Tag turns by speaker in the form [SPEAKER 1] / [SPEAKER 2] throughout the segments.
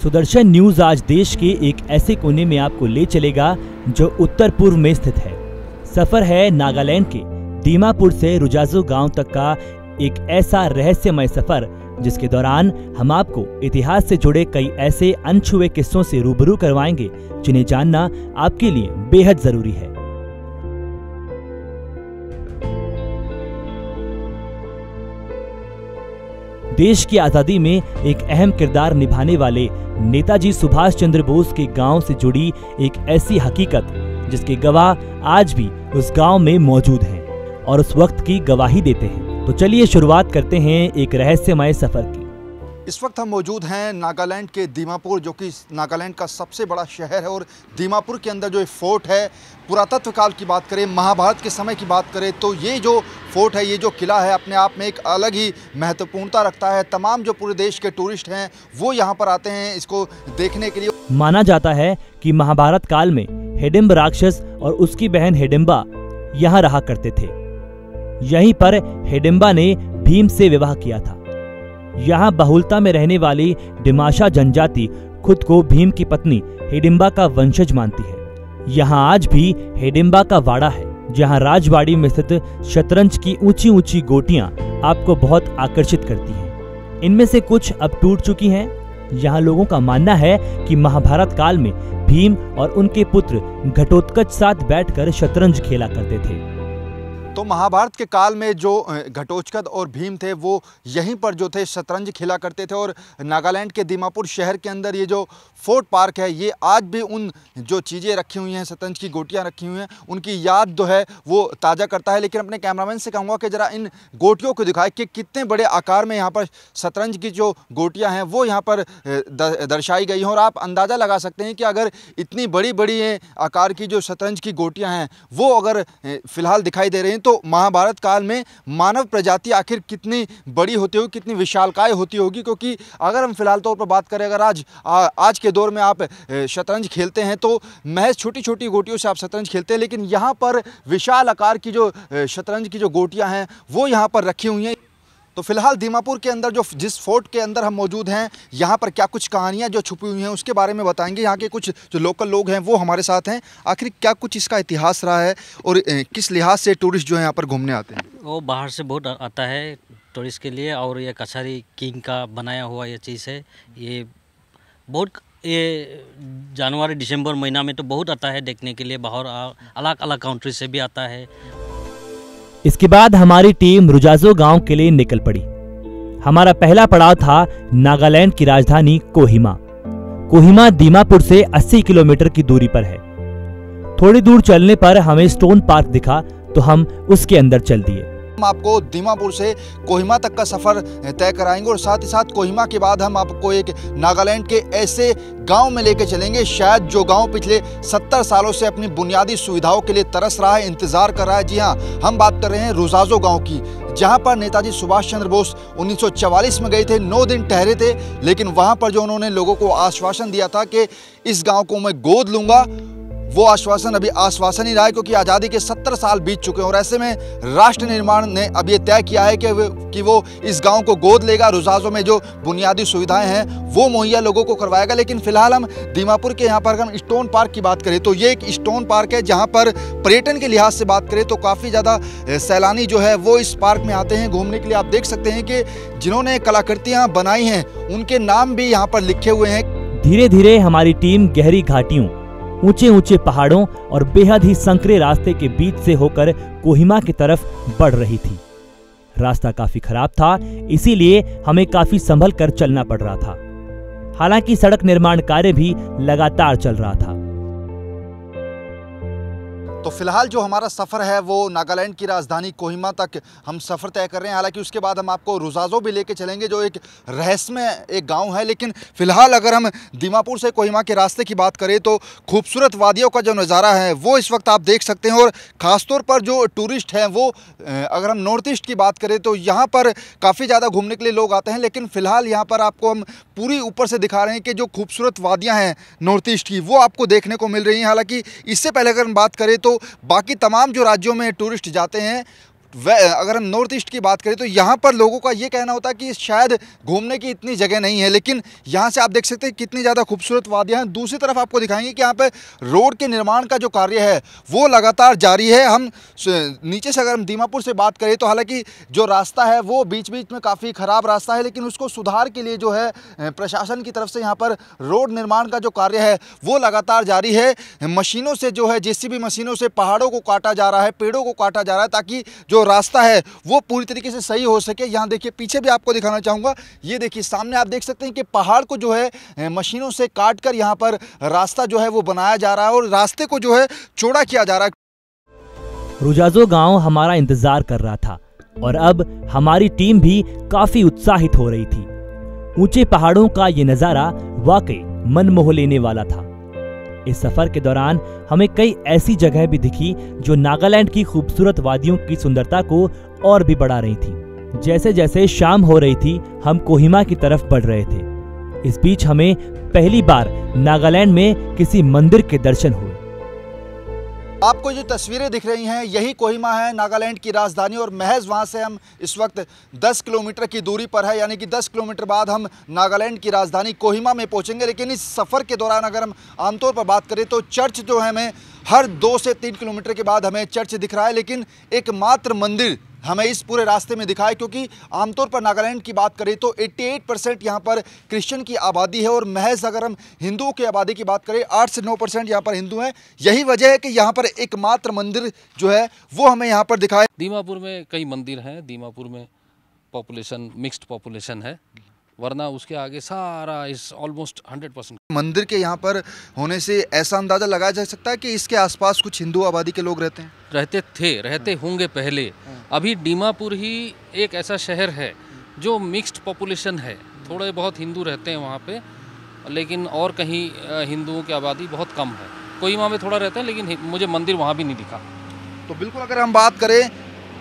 [SPEAKER 1] Sudarshan news आज देश के एक ऐसे कोने में आपको ले चलेगा जो उत्तर पूर्व में स्थित है। सफर है नागालैंड के दीमापुर से रुजाजो गांव तक का एक ऐसा रहस्यमय सफर जिसके दौरान हम आपको इतिहास से जुड़े कई ऐसे अनछुए किस्सों से रूबरू करवाएंगे जिन्हें जानना आपके लिए बेहद जरूरी है। देश की आजादी में एक अहम किरदार निभाने वाले नेताजी सुभाष चंद्र बोस के गांव से जुड़ी एक ऐसी हकीकत जिसके गवाह आज भी उस गांव में मौजूद हैं और उस वक्त की गवाही देते हैं। तो चलिए शुरुआत करते हैं एक रहस्यमय सफर की।
[SPEAKER 2] इस वक्त हम मौजूद हैं नागालैंड के दीमापुर, जो कि नागालैंड का सबसे बड़ा शहर है। और दीमापुर के अंदर जो एक फोर्ट है, पुरातत्व काल की बात करें, महाभारत के समय की बात करें तो ये जो फोर्ट है, ये जो किला है, अपने आप में एक अलग ही महत्वपूर्णता रखता है। तमाम जो पूरे देश के टूरिस्ट हैं वो यहाँ पर आते हैं इसको देखने के लिए।
[SPEAKER 1] माना जाता है कि महाभारत काल में हिडिंब राक्षस और उसकी बहन हिडिंबा यहाँ रहा करते थे। यहीं पर हिडिंबा ने भीम से विवाह किया था। यहाँ बहुलता में रहने वाली डिमाशा जनजाति खुद को भीम की पत्नी हिडिंबा का वंशज मानती है। यहाँ आज भी हिडिंबा का वाड़ा है, जहाँ राजवाड़ी में स्थित शतरंज की ऊंची ऊंची गोटियां आपको बहुत आकर्षित करती हैं। इनमें से कुछ अब टूट चुकी हैं। यहाँ लोगों का मानना है कि महाभारत काल में भीम और उनके पुत्र घटोत्कच साथ बैठकर शतरंज खेला करते थे।
[SPEAKER 2] तो महाभारत के काल में जो घटोत्कच और भीम थे वो यहीं पर जो थे शतरंज खेला करते थे। और नागालैंड के दीमापुर शहर के अंदर ये जो फोर्ट पार्क है, ये आज भी उन जो चीज़ें रखी हुई हैं, शतरंज की गोटियां रखी हुई हैं, उनकी याद जो है वो ताज़ा करता है। लेकिन अपने कैमरामैन से कहूँगा कि ज़रा इन गोटियों को दिखाए कि कितने बड़े आकार में यहाँ पर शतरंज की जो गोटियाँ हैं वो यहाँ पर दर्शाई गई हैं। और आप अंदाज़ा लगा सकते हैं कि अगर इतनी बड़ी बड़ी आकार की जो शतरंज की गोटियाँ हैं वो अगर फ़िलहाल दिखाई दे रही हैं तो महाभारत काल में मानव प्रजाति आखिर कितनी बड़ी होती होगी, कितनी विशालकाय होती होगी। क्योंकि अगर हम फिलहाल तौर पर बात करें, अगर आज के दौर में आप शतरंज खेलते हैं तो महज छोटी छोटी गोटियों से आप शतरंज खेलते हैं, लेकिन यहाँ पर विशाल आकार की जो शतरंज की जो गोटियाँ हैं वो यहाँ पर रखी हुई हैं। तो फिलहाल दीमापुर के अंदर जिस फोर्ट के अंदर हम मौजूद हैं, यहाँ पर क्या कुछ कहानियाँ जो छुपी हुई हैं उसके बारे में बताएंगे। यहाँ के कुछ जो लोकल लोग हैं वो हमारे साथ हैं। आखिर क्या कुछ इसका इतिहास रहा है और किस लिहाज से टूरिस्ट जो है यहाँ पर घूमने आते हैं?
[SPEAKER 3] वो बाहर से बहुत आता है टूरिस्ट के लिए। और ये कछारी किंग का बनाया हुआ ये चीज़ है। ये जनवरी दिसंबर महीना में तो बहुत आता है देखने के लिए। बाहर अलग अलग कंट्री से भी आता है।
[SPEAKER 1] इसके बाद हमारी टीम रुजाजो गांव के लिए निकल पड़ी। हमारा पहला पड़ाव था नागालैंड की राजधानी कोहिमा। कोहिमा दीमापुर से 80 किलोमीटर की दूरी पर है। थोड़ी दूर चलने पर हमें स्टोन पार्क दिखा तो हम उसके अंदर चल दिए।
[SPEAKER 2] हम आपको दीमापुर से कोहिमा तक का सफ़र तय कराएंगे और साथ ही साथ कोहिमा के बाद हम आपको एक नागालैंड के ऐसे गांव में लेके चलेंगे, शायद जो गांव पिछले 70 सालों से अपनी बुनियादी सुविधाओं के लिए तरस रहा है, इंतज़ार कर रहा है। जी हाँ, हम बात कर रहे हैं रुजाजो गांव की, जहां पर नेताजी सुभाष चंद्र बोस 1944 में गए थे, 9 दिन ठहरे थे। लेकिन वहां पर जो उन्होंने लोगों को आश्वासन दिया था कि इस गाँव को मैं गोद लूँगा, वो आश्वासन अभी आश्वासन ही रहा है, क्योंकि आज़ादी के 70 साल बीत चुके हैं। और ऐसे में राष्ट्र निर्माण ने अब ये तय किया है कि वो इस गांव को गोद लेगा, रुजाजो में जो बुनियादी सुविधाएं हैं वो मुहैया लोगों को करवाएगा। लेकिन फिलहाल हम दीमापुर के यहाँ पर हम स्टोन पार्क की बात करें तो ये एक स्टोन पार्क है, जहाँ पर पर्यटन के लिहाज से बात करें तो काफ़ी ज़्यादा सैलानी जो है वो इस पार्क में आते हैं घूमने के लिए। आप देख सकते हैं कि जिन्होंने कलाकृतियाँ बनाई हैं उनके नाम भी यहाँ पर लिखे हुए हैं।
[SPEAKER 1] धीरे धीरे हमारी टीम गहरी घाटियों, ऊंचे ऊंचे पहाड़ों और बेहद ही संकरे रास्ते के बीच से होकर कोहिमा की तरफ बढ़ रही थी। रास्ता काफी खराब था, इसीलिए हमें काफी संभल कर चलना पड़ रहा था। हालांकि सड़क निर्माण कार्य भी लगातार चल रहा था।
[SPEAKER 2] तो फिलहाल जो हमारा सफ़र है वो नागालैंड की राजधानी कोहिमा तक हम सफ़र तय कर रहे हैं। हालांकि उसके बाद हम आपको रुजाजो भी लेके चलेंगे, जो एक रहस्यमय एक गांव है। लेकिन फ़िलहाल अगर हम दीमापुर से कोहिमा के रास्ते की बात करें तो खूबसूरत वादियों का जो नज़ारा है वो इस वक्त आप देख सकते हैं। और ख़ासतौर पर जो टूरिस्ट हैं वो अगर हम नॉर्थ ईस्ट की बात करें तो यहाँ पर काफ़ी ज़्यादा घूमने के लिए लोग आते हैं। लेकिन फ़िलहाल यहाँ पर आपको हम पूरी ऊपर से दिखा रहे हैं कि जो खूबसूरत वादियाँ हैं नॉर्थ ईस्ट की वो आपको देखने को मिल रही हैं। हालांकि इससे पहले अगर हम बात करें तो बाकी तमाम जो राज्यों में टूरिस्ट जाते हैं अगर हम नॉर्थ ईस्ट की बात करें तो यहाँ पर लोगों का ये कहना होता है कि शायद घूमने की इतनी जगह नहीं है, लेकिन यहाँ से आप देख सकते हैं कितनी ज़्यादा खूबसूरत वादियाँ हैं। दूसरी तरफ आपको दिखाएंगे कि यहाँ पे रोड के निर्माण का जो कार्य है वो लगातार जारी है। हम नीचे से अगर हम दीमापुर से बात करें तो हालांकि जो रास्ता है वो बीच बीच में काफ़ी ख़राब रास्ता है, लेकिन उसको सुधार के लिए जो है प्रशासन की तरफ से यहाँ पर रोड निर्माण का जो कार्य है वो लगातार जारी है। मशीनों से जो है जेसीबी मशीनों से पहाड़ों को काटा जा रहा है, पेड़ों को काटा जा रहा है, ताकि जो रास्ता है वो पूरी तरीके से सही हो सके। यहाँ देखिए पीछे भी आपको दिखाना चाहूँगा, ये देखिए सामने आप देख सकते हैं कि पहाड़ को जो है मशीनों से काट कर यहाँ पर रास्ता जो है वो बनाया जा रहा है और रास्ते को जो है चौड़ा किया जा रहा है।
[SPEAKER 1] रुजाजो गांव हमारा इंतजार कर रहा था और अब हमारी टीम भी काफी उत्साहित हो रही थी। ऊंचे पहाड़ों का ये नजारा वाकई मन मोह लेने वाला था। इस सफर के दौरान हमें कई ऐसी जगह भी दिखी जो नागालैंड की खूबसूरत वादियों की सुंदरता को और भी बढ़ा रही थी। जैसे जैसे शाम हो रही थी हम कोहिमा की तरफ बढ़ रहे थे। इस बीच हमें पहली बार नागालैंड में किसी मंदिर के दर्शन हुए।
[SPEAKER 2] आपको जो तस्वीरें दिख रही हैं यही कोहिमा है, नागालैंड की राजधानी, और महज वहाँ से हम इस वक्त 10 किलोमीटर की दूरी पर है, यानी कि 10 किलोमीटर बाद हम नागालैंड की राजधानी कोहिमा में पहुँचेंगे। लेकिन इस सफ़र के दौरान अगर हम आमतौर पर बात करें तो चर्च जो है हमें हर 2 से 3 किलोमीटर के बाद हमें चर्च दिख रहा है, लेकिन एकमात्र मंदिर हमें इस पूरे रास्ते में दिखा है। क्योंकि आमतौर पर नागालैंड की बात करें तो 88% यहाँ पर क्रिश्चियन की आबादी है और महज अगर हम हिंदुओं की आबादी की बात करें 8 से 9% यहाँ पर हिंदू हैं। यही वजह है कि यहाँ पर एकमात्र मंदिर जो है वो हमें यहाँ पर दिखाया।
[SPEAKER 4] दीमापुर में कई मंदिर हैं, दीमापुर में पॉपुलेशन मिक्स्ड पॉपुलेशन है, वरना उसके आगे सारा इस ऑलमोस्ट 100%।
[SPEAKER 2] मंदिर के यहाँ पर होने से ऐसा अंदाज़ा लगाया जा सकता है कि इसके आसपास कुछ हिंदू आबादी के लोग रहते हैं,
[SPEAKER 4] रहते होंगे पहले। अभी दीमापुर ही एक ऐसा शहर है जो मिक्स्ड पॉपुलेशन है, थोड़े बहुत हिंदू रहते हैं वहाँ पे, लेकिन और कहीं हिंदुओं की आबादी बहुत कम है। कोहिमा में थोड़ा रहता है, लेकिन मुझे मंदिर वहाँ भी नहीं दिखा।
[SPEAKER 2] तो बिल्कुल अगर हम बात करें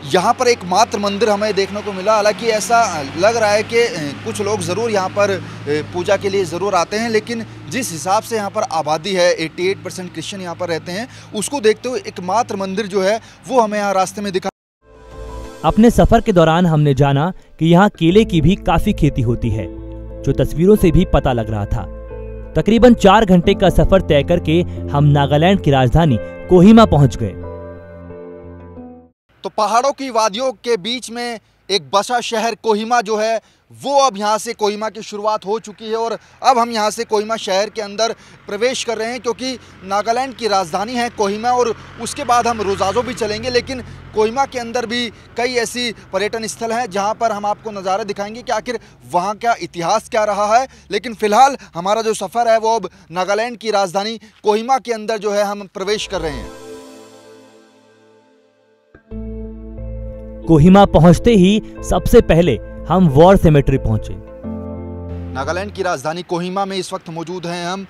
[SPEAKER 2] यहाँ पर एकमात्र मंदिर हमें देखने को मिला। हालांकि ऐसा लग रहा है कि कुछ लोग ज़रूर यहाँ पर पूजा के लिए ज़रूर आते हैं, लेकिन जिस हिसाब से यहाँ पर आबादी है 88% क्रिश्चियन यहाँ पर रहते हैं, उसको देखते हुए एकमात्र मंदिर जो है वो हमें यहाँ रास्ते में दिखा।
[SPEAKER 1] अपने सफर के दौरान हमने जाना कि यहाँ केले की भी काफी खेती होती है, जो तस्वीरों से भी पता लग रहा था। तकरीबन 4 घंटे का सफर तय करके हम नागालैंड की राजधानी कोहिमा पहुंच गए।
[SPEAKER 2] तो पहाड़ों की वादियों के बीच में एक बसा शहर कोहिमा जो है वो अब यहाँ से कोहिमा की शुरुआत हो चुकी है और अब हम यहाँ से कोहिमा शहर के अंदर प्रवेश कर रहे हैं, क्योंकि नागालैंड की राजधानी है कोहिमा और उसके बाद हम रुजाजो भी चलेंगे। लेकिन कोहिमा के अंदर भी कई ऐसी पर्यटन स्थल हैं जहाँ पर हम आपको नज़ारे दिखाएंगे कि आखिर वहाँ का इतिहास क्या रहा है। लेकिन फ़िलहाल हमारा जो सफ़र है वो अब नागालैंड की राजधानी कोहिमा के अंदर जो है हम प्रवेश कर रहे हैं।
[SPEAKER 1] कोहिमा पहुंचते ही सबसे पहले हम वॉर सेमेट्री पहुंचे।
[SPEAKER 2] नागालैंड की राजधानी कोहिमा में इस वक्त मौजूद हैं हम।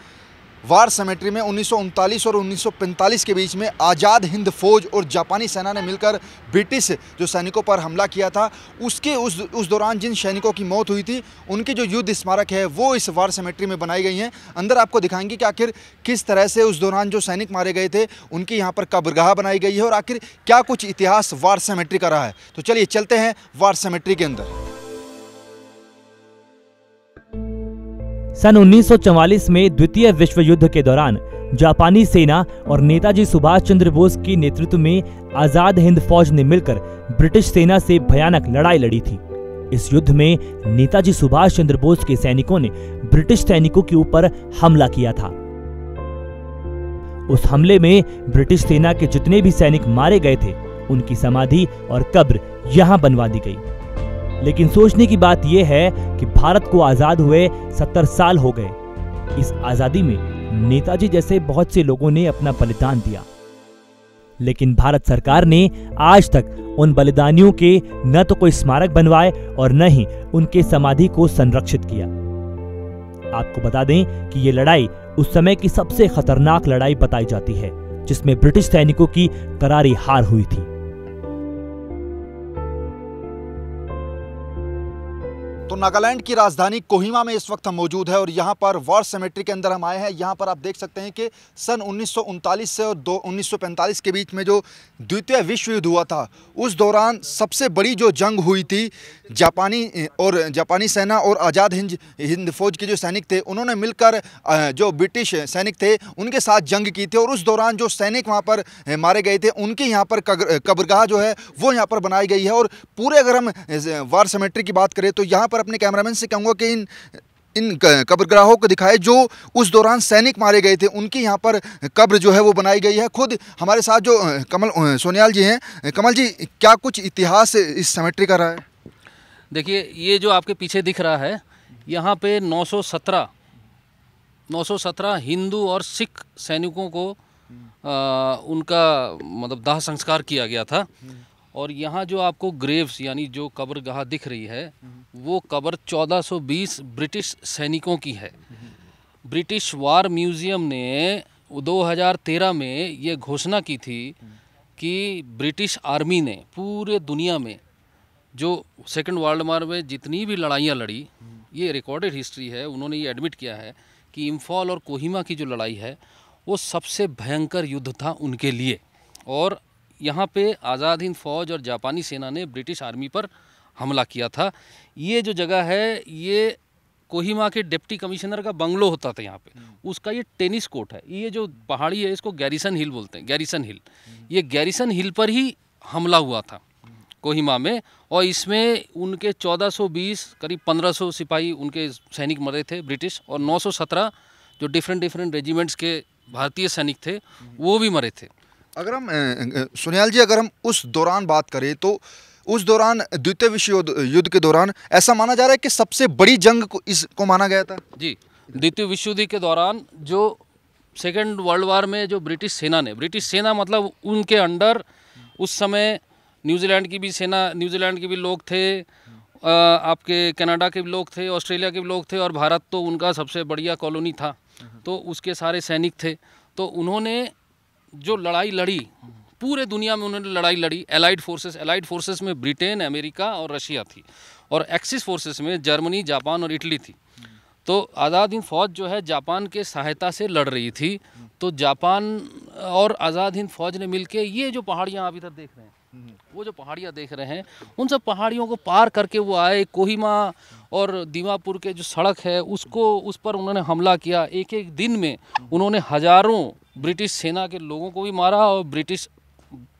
[SPEAKER 2] वार सेमेट्री में 1939 और 1945 के बीच में आज़ाद हिंद फौज और जापानी सेना ने मिलकर ब्रिटिश जो सैनिकों पर हमला किया था, उसके उस दौरान जिन सैनिकों की मौत हुई थी उनकी जो युद्ध स्मारक है वो इस वार सेमेट्री में बनाई गई हैं। अंदर आपको दिखाएंगे कि आखिर किस तरह से उस दौरान जो सैनिक मारे गए थे उनकी यहाँ पर कब्रगाह बनाई गई है और आखिर क्या कुछ इतिहास वार सेमेट्री का रहा है। तो चलिए चलते हैं वार सेमेट्री के अंदर।
[SPEAKER 1] सन 1944 में द्वितीय विश्व युद्ध के दौरान जापानी सेना और नेताजी सुभाष चंद्र बोस के नेतृत्व में आजाद हिंद फौज ने मिलकर ब्रिटिश सेना से भयानक लड़ाई लड़ी थी। इस युद्ध में नेताजी सुभाष चंद्र बोस के सैनिकों ने ब्रिटिश सैनिकों के ऊपर हमला किया था। उस हमले में ब्रिटिश सेना के जितने भी सैनिक मारे गए थे उनकी समाधि और कब्र यहां बनवा दी गई। लेकिन सोचने की बात यह है कि भारत को आजाद हुए 70 साल हो गए। इस आजादी में नेताजी जैसे बहुत से लोगों ने अपना बलिदान दिया, लेकिन भारत सरकार ने आज तक उन बलिदानियों के न तो कोई स्मारक बनवाए और न ही उनके समाधि को संरक्षित किया। आपको बता दें कि ये लड़ाई उस समय की सबसे खतरनाक लड़ाई बताई जाती है, जिसमें ब्रिटिश सैनिकों की करारी हार हुई थी।
[SPEAKER 2] तो नागालैंड की राजधानी कोहिमा में इस वक्त हम मौजूद है और यहाँ पर वॉर सेमेट्री के अंदर हम आए हैं। यहाँ पर आप देख सकते हैं कि सन 1939 से और 1945 के बीच में जो द्वितीय विश्व युद्ध हुआ था, उस दौरान सबसे बड़ी जो जंग हुई थी, जापानी सेना और आज़ाद हिंद फौज के जो सैनिक थे, उन्होंने मिलकर जो ब्रिटिश सैनिक थे उनके साथ जंग की थी। और उस दौरान जो सैनिक वहाँ पर मारे गए थे, उनकी यहाँ पर कब्रगाह जो है वो यहाँ पर बनाई गई है। और पूरे अगर हम वॉर सेमेट्री की बात करें तो यहाँ पर अपने कैमरामैन से कहूँगा कि इन कब्रगाहों को दिखाए जो उस दौरान सैनिक मारे गए थे, उनकी यहाँ पर कब्र जो है वो बनाई गई है। खुद हमारे साथ जो कमल सोनियाल जी हैं, कमल जी, क्या कुछ इतिहास इस सेमेट्री का रहा है?
[SPEAKER 4] देखिए, ये जो आपके पीछे दिख रहा है, यहाँ पे 917 हिंदू और सिख सैनिकों को उनका मतलब दाह संस्कार किया गया था। और यहाँ जो आपको ग्रेव्स यानी जो कब्रगाह दिख रही है, वो कब्र 1420 ब्रिटिश सैनिकों की है। ब्रिटिश वार म्यूज़ियम ने 2013 में ये घोषणा की थी कि ब्रिटिश आर्मी ने पूरे दुनिया में जो सेकेंड वर्ल्ड वॉर में जितनी भी लड़ाइयाँ लड़ी, ये रिकॉर्डेड हिस्ट्री है, उन्होंने ये एडमिट किया है कि इम्फाल और कोहिमा की जो लड़ाई है वो सबसे भयंकर युद्ध था उनके लिए। और यहाँ पे आज़ाद हिंद फौज और जापानी सेना ने ब्रिटिश आर्मी पर हमला किया था। ये जो जगह है, ये कोहिमा के डिप्टी कमिश्नर का बंगलो होता था यहाँ पे, उसका ये टेनिस कोर्ट है। ये जो पहाड़ी है इसको गैरिसन हिल बोलते हैं, गैरिसन हिल। ये गैरिसन हिल पर ही हमला हुआ था कोहिमा में, और इसमें उनके 1420 करीब 1500 सिपाही उनके सैनिक मरे थे ब्रिटिश, और 917 जो डिफरेंट रेजिमेंट्स के भारतीय सैनिक थे वो भी मरे थे।
[SPEAKER 2] अगर हम सोनियाल जी, अगर हम उस दौरान बात करें तो उस दौरान द्वितीय विश्व युद्ध के दौरान ऐसा माना जा रहा है कि सबसे बड़ी जंग को इसको माना गया था। जी,
[SPEAKER 4] द्वितीय विश्व युद्ध के दौरान जो सेकेंड वर्ल्ड वार में जो ब्रिटिश सेना मतलब उनके अंडर उस समय न्यूजीलैंड की भी लोग थे, आपके कनाडा के भी लोग थे, ऑस्ट्रेलिया के भी लोग थे, और भारत तो उनका सबसे बढ़िया कॉलोनी था, तो उसके सारे सैनिक थे। तो उन्होंने जो लड़ाई लड़ी, पूरे दुनिया में उन्होंने लड़ाई लड़ी। एलाइड फोर्सेस में ब्रिटेन, अमेरिका और रशिया थी, और एक्सिस फोर्सेस में जर्मनी, जापान और इटली थी। तो आज़ाद हिंद फौज जो है जापान के सहायता से लड़ रही थी। तो जापान और आज़ाद हिंद फौज ने मिलके ये जो पहाड़ियाँ आप इधर देख रहे हैं, वो जो पहाड़ियाँ देख रहे हैं, उन सब पहाड़ियों को पार करके वो आए। कोहिमा और दीमापुर के जो सड़क है उस पर उन्होंने हमला किया। एक दिन में उन्होंने हज़ारों ब्रिटिश सेना के लोगों को भी मारा और ब्रिटिश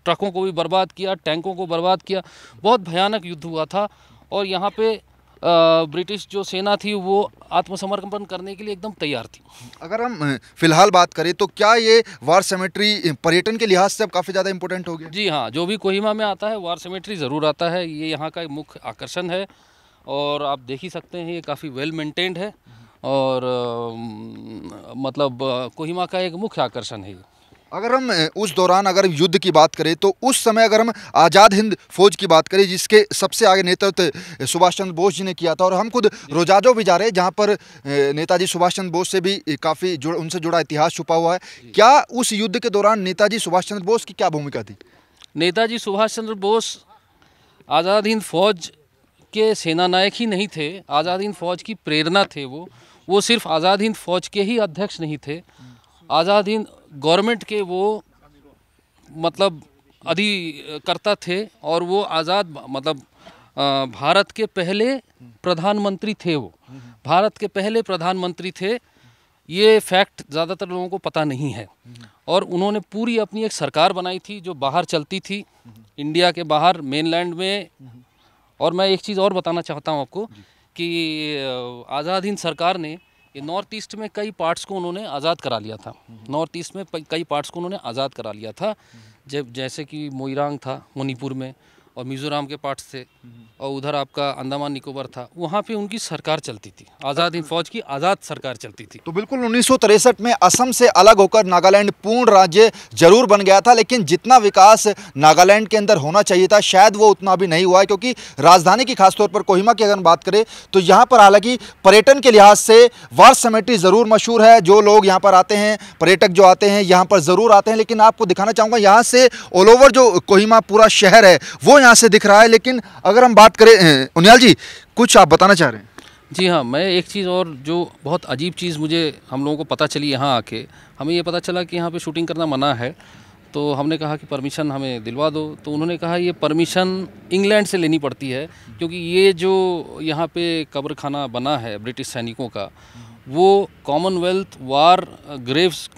[SPEAKER 4] ट्रकों को भी बर्बाद किया, टैंकों को बर्बाद किया। बहुत भयानक युद्ध हुआ था। और यहाँ पे ब्रिटिश जो सेना थी वो आत्मसमर्पण करने के लिए एकदम तैयार थी।
[SPEAKER 2] अगर हम फिलहाल बात करें तो क्या ये वॉर सेमेट्री पर्यटन के लिहाज से अब काफ़ी ज़्यादा इंपॉर्टेंट हो गया?
[SPEAKER 4] जी हाँ, जो भी कोहिमा में आता है वॉर सेमेट्री ज़रूर आता है। ये यहाँ का मुख्य आकर्षण है, और आप देख ही सकते हैं ये काफ़ी वेल मेंटेन्ड है, और मतलब कोहिमा का एक मुख्य आकर्षण है।
[SPEAKER 2] अगर हम उस दौरान अगर युद्ध की बात करें तो उस समय अगर हम आज़ाद हिंद फौज की बात करें, जिसके सबसे आगे नेतृत्व सुभाष चंद्र बोस जी ने किया था, और हम खुद रोजाजो भी जा रहे हैं जहां पर नेताजी सुभाष चंद्र बोस से भी काफ़ी उनसे जुड़ा इतिहास छुपा हुआ है। क्या उस युद्ध के दौरान नेताजी सुभाष चंद्र बोस की क्या भूमिका थी?
[SPEAKER 4] नेताजी सुभाष चंद्र बोस आज़ाद हिंद फौज के सेनानायक ही नहीं थे, आज़ाद हिंद फौज की प्रेरणा थे। वो सिर्फ आज़ाद हिंद फौज के ही अध्यक्ष नहीं थे, आज़ाद हिंद गवर्नमेंट के वो मतलब अधिकर्ता थे, और वो आज़ाद मतलब भारत के पहले प्रधानमंत्री थे। वो भारत के पहले प्रधानमंत्री थे। ये फैक्ट ज़्यादातर लोगों को पता नहीं है। और उन्होंने पूरी अपनी एक सरकार बनाई थी जो बाहर चलती थी, इंडिया के बाहर मेनलैंड में। और मैं एक चीज़ और बताना चाहता हूँ आपको कि आज़ाद हिंद सरकार ने ये नॉर्थ ईस्ट में कई पार्ट्स को उन्होंने आज़ाद करा लिया था। नॉर्थ ईस्ट में कई पार्ट्स को उन्होंने आज़ाद करा लिया था, जैसे कि मोइरांग था मणिपुर में, और मिज़ोरम के पार्ट्स थे, और उधर आपका अंडमान निकोबार था। वहाँ पे उनकी सरकार चलती थी, आज़ाद हिंद फौज की आज़ाद सरकार चलती थी।
[SPEAKER 2] तो बिल्कुल 1963 में असम से अलग होकर नागालैंड पूर्ण राज्य जरूर बन गया था, लेकिन जितना विकास नागालैंड के अंदर होना चाहिए था शायद वो उतना भी नहीं हुआ है। क्योंकि राजधानी की खासतौर पर कोहिमा की अगर बात करें तो यहाँ पर हालांकि पर्यटन के लिहाज से वॉर सेमेट्री ज़रूर मशहूर है। जो लोग यहाँ पर आते हैं, पर्यटक जो आते हैं यहाँ पर ज़रूर आते हैं। लेकिन आपको दिखाना चाहूँगा यहाँ से ऑल ओवर जो कोहिमा पूरा शहर है वो यहाँ से दिख रहा है। लेकिन अगर हम बात करें, उनियाल जी कुछ आप बताना चाह रहे हैं?
[SPEAKER 4] जी हाँ, मैं एक चीज़ और जो बहुत अजीब चीज़ मुझे हम लोगों को पता चली यहाँ आके, हमें ये पता चला कि यहाँ पे शूटिंग करना मना है। तो हमने कहा कि परमिशन हमें दिलवा दो, तो उन्होंने कहा ये परमिशन इंग्लैंड से लेनी पड़ती है, क्योंकि ये जो यहाँ पे कब्र खाना बना है ब्रिटिश सैनिकों का, वो कॉमनवेल्थ वार ग्रेव्स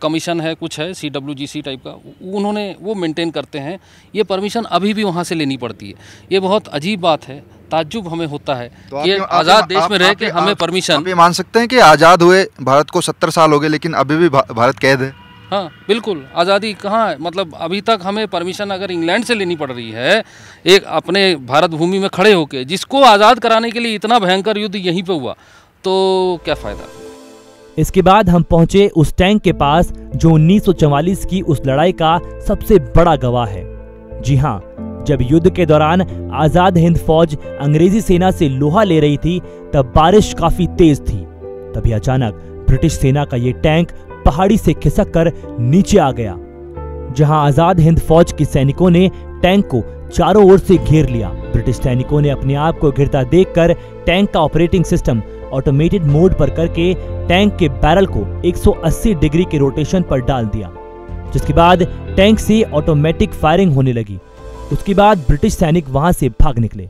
[SPEAKER 4] कमीशन है, कुछ है CWGC टाइप का, उन्होंने वो मेंटेन करते हैं। ये परमिशन अभी भी वहाँ से लेनी पड़ती है। ये बहुत अजीब बात है, ताज्जुब हमें होता है
[SPEAKER 2] तो
[SPEAKER 4] कि आज़ाद देश में रह के हमें परमिशन।
[SPEAKER 2] आप ये मान सकते हैं कि आज़ाद हुए भारत को 70 साल हो गए, लेकिन अभी भी भारत कैद है।
[SPEAKER 4] हाँ बिल्कुल, आज़ादी कहाँ है, मतलब अभी तक हमें परमिशन अगर इंग्लैंड से लेनी पड़ रही है, एक अपने भारत भूमि में खड़े होके, जिसको आज़ाद कराने के लिए इतना भयंकर युद्ध यहीं पे हुआ, तो क्या फ़ायदा।
[SPEAKER 1] इसके बाद हम पहुंचे उस टैंक के पास जो 1944 की उस लड़ाई का सबसे बड़ा गवाह है। जी हाँ, जब युद्ध के दौरान आजाद हिंद फौज अंग्रेजी सेना से लोहा ले रही थी, तब बारिश काफी तेज थी। तभी अचानक ब्रिटिश सेना का ये टैंक पहाड़ी से खिसक कर नीचे आ गया, जहां आजाद हिंद फौज के सैनिकों ने टैंक को चारों ओर से घेर लिया। ब्रिटिश सैनिकों ने अपने आप को घिरता देखकर टैंक का ऑपरेटिंग सिस्टम ऑटोमेटेड मोड पर करके टैंक के बैरल को 180 डिग्री के रोटेशन पर डाल दिया, जिसके बाद टैंक से ऑटोमेटिक फायरिंग होने लगी। उसके बाद ब्रिटिश सैनिक वहां से भाग निकले।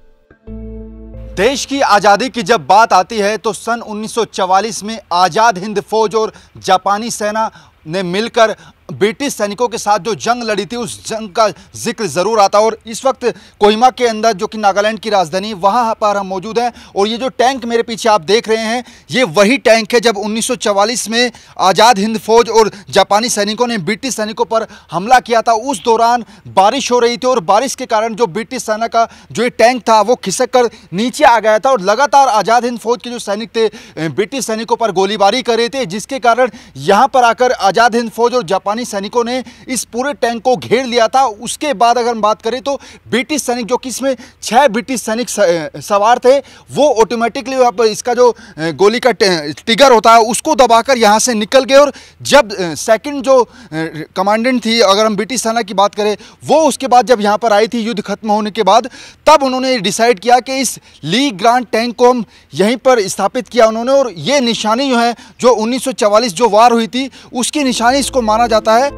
[SPEAKER 2] देश की आज़ादी की जब बात आती है तो सन 1944 में आज़ाद हिंद फौज और जापानी सेना ने मिलकर ब्रिटिश सैनिकों के साथ जो जंग लड़ी थी, उस जंग का जिक्र ज़रूर आता। और इस वक्त कोहिमा के अंदर, जो कि नागालैंड की राजधानी, वहाँ पर हम मौजूद हैं। और ये जो टैंक मेरे पीछे आप देख रहे हैं, ये वही टैंक है जब 1944 में आज़ाद हिंद फौज और जापानी सैनिकों ने ब्रिटिश सैनिकों पर हमला किया था। उस दौरान बारिश हो रही थी और बारिश के कारण जो ब्रिटिश सेना का जो ये टैंक था वो खिसक कर नीचे आ गया था। और लगातार आज़ाद हिंद फौज के जो सैनिक थे ब्रिटिश सैनिकों पर गोलीबारी कर रहे थे, जिसके कारण यहाँ पर आकर आज़ाद हिंद फौज और जापानी सैनिकों ने इस पूरे टैंक को घेर लिया था। उसके बाद अगर हम बात करें तो ब्रिटिश सैनिक, जो कि इसमें 6 ब्रिटिश सैनिक सवार थे, वो ऑटोमेटिकली यहाँ पर इसका जो गोली का ट्रिगर होता है उसको दबाकर यहाँ से निकल गए। और जब सेकंड जो कमांडेंट थी, अगर हम ब्रिटिश सेना की बात करें, वो उसके बाद जब यहाँ पर आई थी युद्ध खत्म होने के बाद, तब उन्होंने डिसाइड किया कि इस ली ग्रांट टैंक को हम यहीं पर स्थापित किया उन्होंने। और ये निशानी जो है, जो 1944 जो वार हुई थी उसकी निशानी इसको माना जाता है।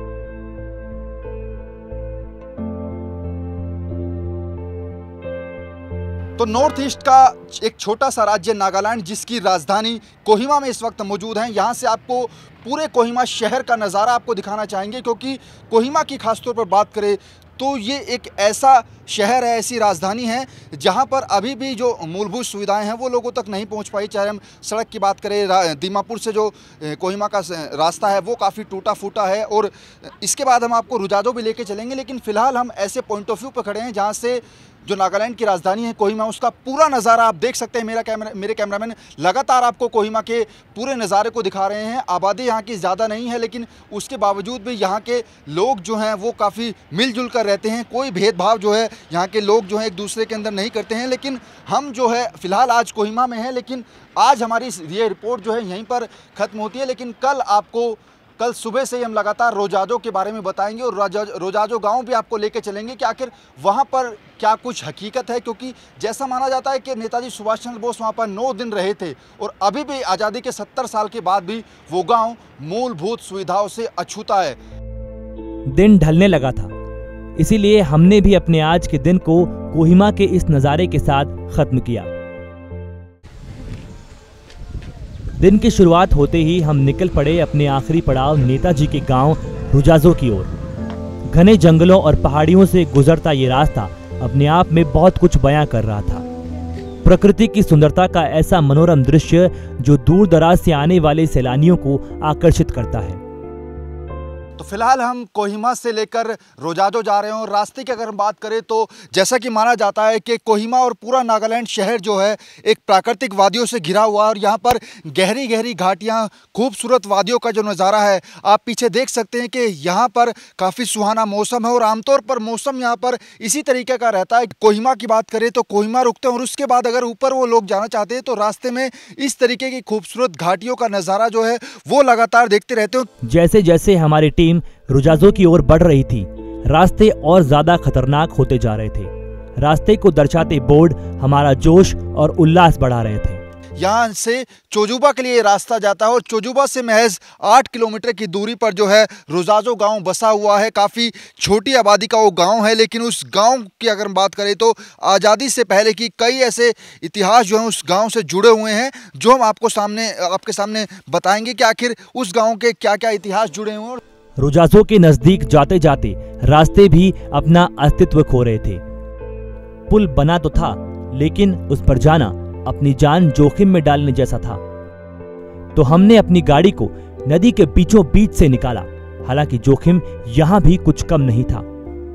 [SPEAKER 2] तो नॉर्थ ईस्ट का एक छोटा सा राज्य नागालैंड, जिसकी राजधानी कोहिमा में इस वक्त मौजूद हैं। यहाँ से आपको पूरे कोहिमा शहर का नज़ारा आपको दिखाना चाहेंगे, क्योंकि कोहिमा की खासतौर पर बात करें तो ये एक ऐसा शहर है, ऐसी राजधानी है जहाँ पर अभी भी जो मूलभूत सुविधाएं हैं वो लोगों तक नहीं पहुँच पाई। चाहे हम सड़क की बात करें, दीमापुर से जो कोहिमा का रास्ता है वो काफ़ी टूटा फूटा है। और इसके बाद हम आपको रुजादो भी लेके चलेंगे, लेकिन फ़िलहाल हम ऐसे पॉइंट ऑफ व्यू पर खड़े हैं जहाँ से जो नागालैंड की राजधानी है कोहिमा, उसका पूरा नज़ारा आप देख सकते हैं। मेरे कैमरामैन लगातार आपको कोहिमा के पूरे नज़ारे को दिखा रहे हैं। आबादी यहाँ की ज़्यादा नहीं है, लेकिन उसके बावजूद भी यहाँ के लोग जो हैं वो काफ़ी मिलजुल कर रहते हैं। कोई भेदभाव जो है यहाँ के लोग जो हैं एक दूसरे के अंदर नहीं करते हैं। लेकिन हम जो है फ़िलहाल आज कोहिमा में हैं, लेकिन आज हमारी ये रिपोर्ट जो है यहीं पर ख़त्म होती है। लेकिन कल सुबह से ही हम लगातार रोजाजो के बारे में बताएंगे और रोजाजो गांव भी आपको लेके चलेंगे कि आखिर वहां पर क्या कुछ हकीकत है। क्योंकि जैसा माना जाता है कि नेताजी सुभाष चंद्र बोस वहां पर 9 दिन रहे थे और अभी भी आज़ादी के 70 साल के बाद भी वो गांव मूलभूत सुविधाओं से अछूता है।
[SPEAKER 1] दिन ढलने लगा था, इसीलिए हमने भी अपने आज के दिन को कोहिमा के इस नज़ारे के साथ खत्म किया। दिन की शुरुआत होते ही हम निकल पड़े अपने आखिरी पड़ाव नेताजी के गांव रुजाजो की ओर। घने जंगलों और पहाड़ियों से गुजरता ये रास्ता अपने आप में बहुत कुछ बयां कर रहा था। प्रकृति की सुंदरता का ऐसा मनोरम दृश्य जो दूर दराज से आने वाले सैलानियों को आकर्षित करता है।
[SPEAKER 2] तो फिलहाल हम कोहिमा से लेकर रोजाजो जा रहे हैं। और रास्ते की अगर हम बात करें तो जैसा कि माना जाता है कि कोहिमा और पूरा नागालैंड शहर जो है एक प्राकृतिक वादियों से घिरा हुआ है। और यहाँ पर गहरी गहरी घाटियाँ, खूबसूरत वादियों का जो नज़ारा है आप पीछे देख सकते हैं कि यहाँ पर काफ़ी सुहाना मौसम है। और आमतौर पर मौसम यहाँ पर इसी तरीके का रहता है। कोहिमा की बात करें तो कोहिमा रुकते हैं और उसके बाद अगर ऊपर वो लोग जाना चाहते हैं तो रास्ते में इस तरीके की खूबसूरत घाटियों का नज़ारा जो है वो लगातार देखते रहते हैं।
[SPEAKER 1] जैसे जैसे हमारी टीम रुजाजो की ओर बढ़ रही थी, रास्ते और ज्यादा खतरनाक होते जा रहे थे। रास्ते को दर्शाते बोर्ड हमारा जोश और उल्लास बढ़ा रहे थे।
[SPEAKER 2] यहाँ से चोजुबा के लिए रास्ता जाता है और चोजुबा से महज 8 किलोमीटर की दूरी पर जो है रुजाजो गांव बसा हुआ है। काफ़ी छोटी आबादी का वो गांव है, लेकिन उस गांव की अगर हम बात करें तो आज़ादी से पहले की कई ऐसे इतिहास जो हैं उस गांव से जुड़े हुए हैं, जो हम आपके सामने बताएंगे कि आखिर उस गाँव के क्या क्या इतिहास जुड़े हुए हैं।
[SPEAKER 1] रुजाजो के नजदीक जाते जाते रास्ते भी अपना अस्तित्व खो रहे थे। पुल बना तो था, लेकिन उस पर जाना अपनी जान जोखिम में डालने जैसा था। तो हमने अपनी गाड़ी को नदी के बीचों बीच से निकाला। हालांकि जोखिम यहां भी कुछ कम नहीं था।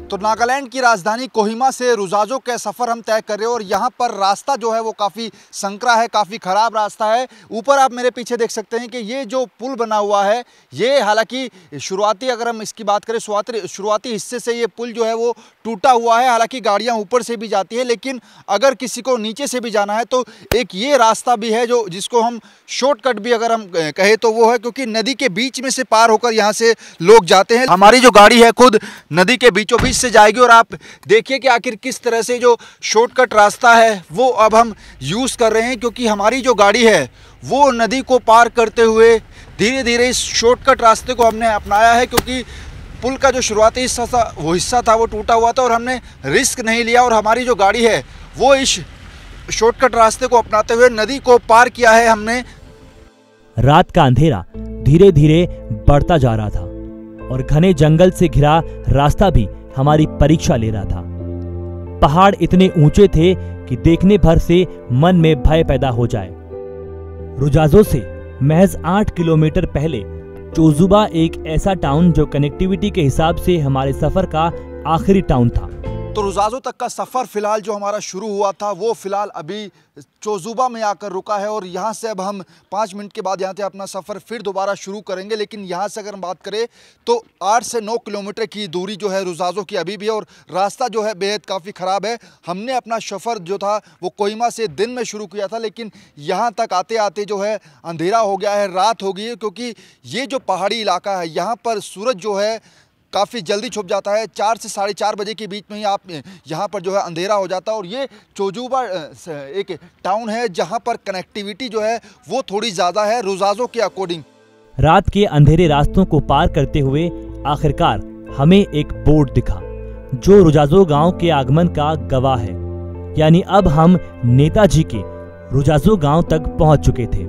[SPEAKER 2] तो नागालैंड की राजधानी कोहिमा से रुजाजो का सफ़र हम तय कर रहे हैं और यहाँ पर रास्ता जो है वो काफ़ी संकरा है, काफ़ी ख़राब रास्ता है। ऊपर आप मेरे पीछे देख सकते हैं कि ये जो पुल बना हुआ है, ये हालांकि शुरुआती अगर हम इसकी बात करें शुरुआती हिस्से से ये पुल जो है वो टूटा हुआ है। हालांकि गाड़ियाँ ऊपर से भी जाती है, लेकिन अगर किसी को नीचे से भी जाना है तो एक ये रास्ता भी है जो जिसको हम शॉर्टकट भी अगर हम कहें तो वो है, क्योंकि नदी के बीच में से पार होकर यहाँ से लोग जाते हैं। हमारी जो गाड़ी है खुद नदी के बीचों बीच से जाएगी और आप देखिए कि आखिर किस तरह से जो शॉर्टकट रास्ता है वो अब हम यूज़ कर रहे हैं, क्योंकि हमारी जो गाड़ी है वो नदी को पार करते हुए धीरे धीरे इस शॉर्टकट रास्ते को हमने अपनाया है, क्योंकि पुल का जो शुरुआती हिस्सा था वो टूटा हुआ था और हमने रिस्क नहीं लिया और हमारी जो गाड़ी है वो इस शॉर्टकट रास्ते को अपनाते हुए नदी को पार किया है हमने।
[SPEAKER 1] रात का अंधेरा धीरे धीरे बढ़ता जा रहा था और घने जंगल से घिरा रास्ता भी हमारी परीक्षा ले रहा था। पहाड़ इतने ऊंचे थे कि देखने भर से मन में भय पैदा हो जाए। रुजाजो से महज 8 किलोमीटर पहले चोजुबा एक ऐसा टाउन जो कनेक्टिविटी के हिसाब से हमारे सफर का आखिरी टाउन था।
[SPEAKER 2] तो रुजाजो तक का सफ़र फिलहाल जो हमारा शुरू हुआ था वो फिलहाल अभी चोजुबा में आकर रुका है और यहाँ से अब हम 5 मिनट के बाद यहाँ से अपना सफ़र फिर दोबारा शुरू करेंगे। लेकिन यहाँ से अगर हम बात करें तो 8 से 9 किलोमीटर की दूरी जो है रुजाजो की अभी भी है और रास्ता जो है बेहद काफ़ी ख़राब है। हमने अपना सफ़र जो था वो कोहिमा से दिन में शुरू किया था, लेकिन यहाँ तक आते आते जो है अंधेरा हो गया है, रात हो गई है, क्योंकि ये जो पहाड़ी इलाका है यहाँ पर सूरज जो है काफ़ी जल्दी छुप जाता है। 4 से 4:30 बजे के बीच में ही आप यहाँ पर जो है अंधेरा हो जाता है। और ये चोजुबा एक टाउन है जहाँ पर कनेक्टिविटी जो है वो थोड़ी ज़्यादा है रुजाजो के अकॉर्डिंग।
[SPEAKER 1] रात के अंधेरे रास्तों को पार करते हुए आखिरकार हमें एक बोर्ड दिखा जो रुजाजो गांव के आगमन का गवाह है। यानी अब हम नेताजी के रुजाजो गांव तक पहुंच चुके थे।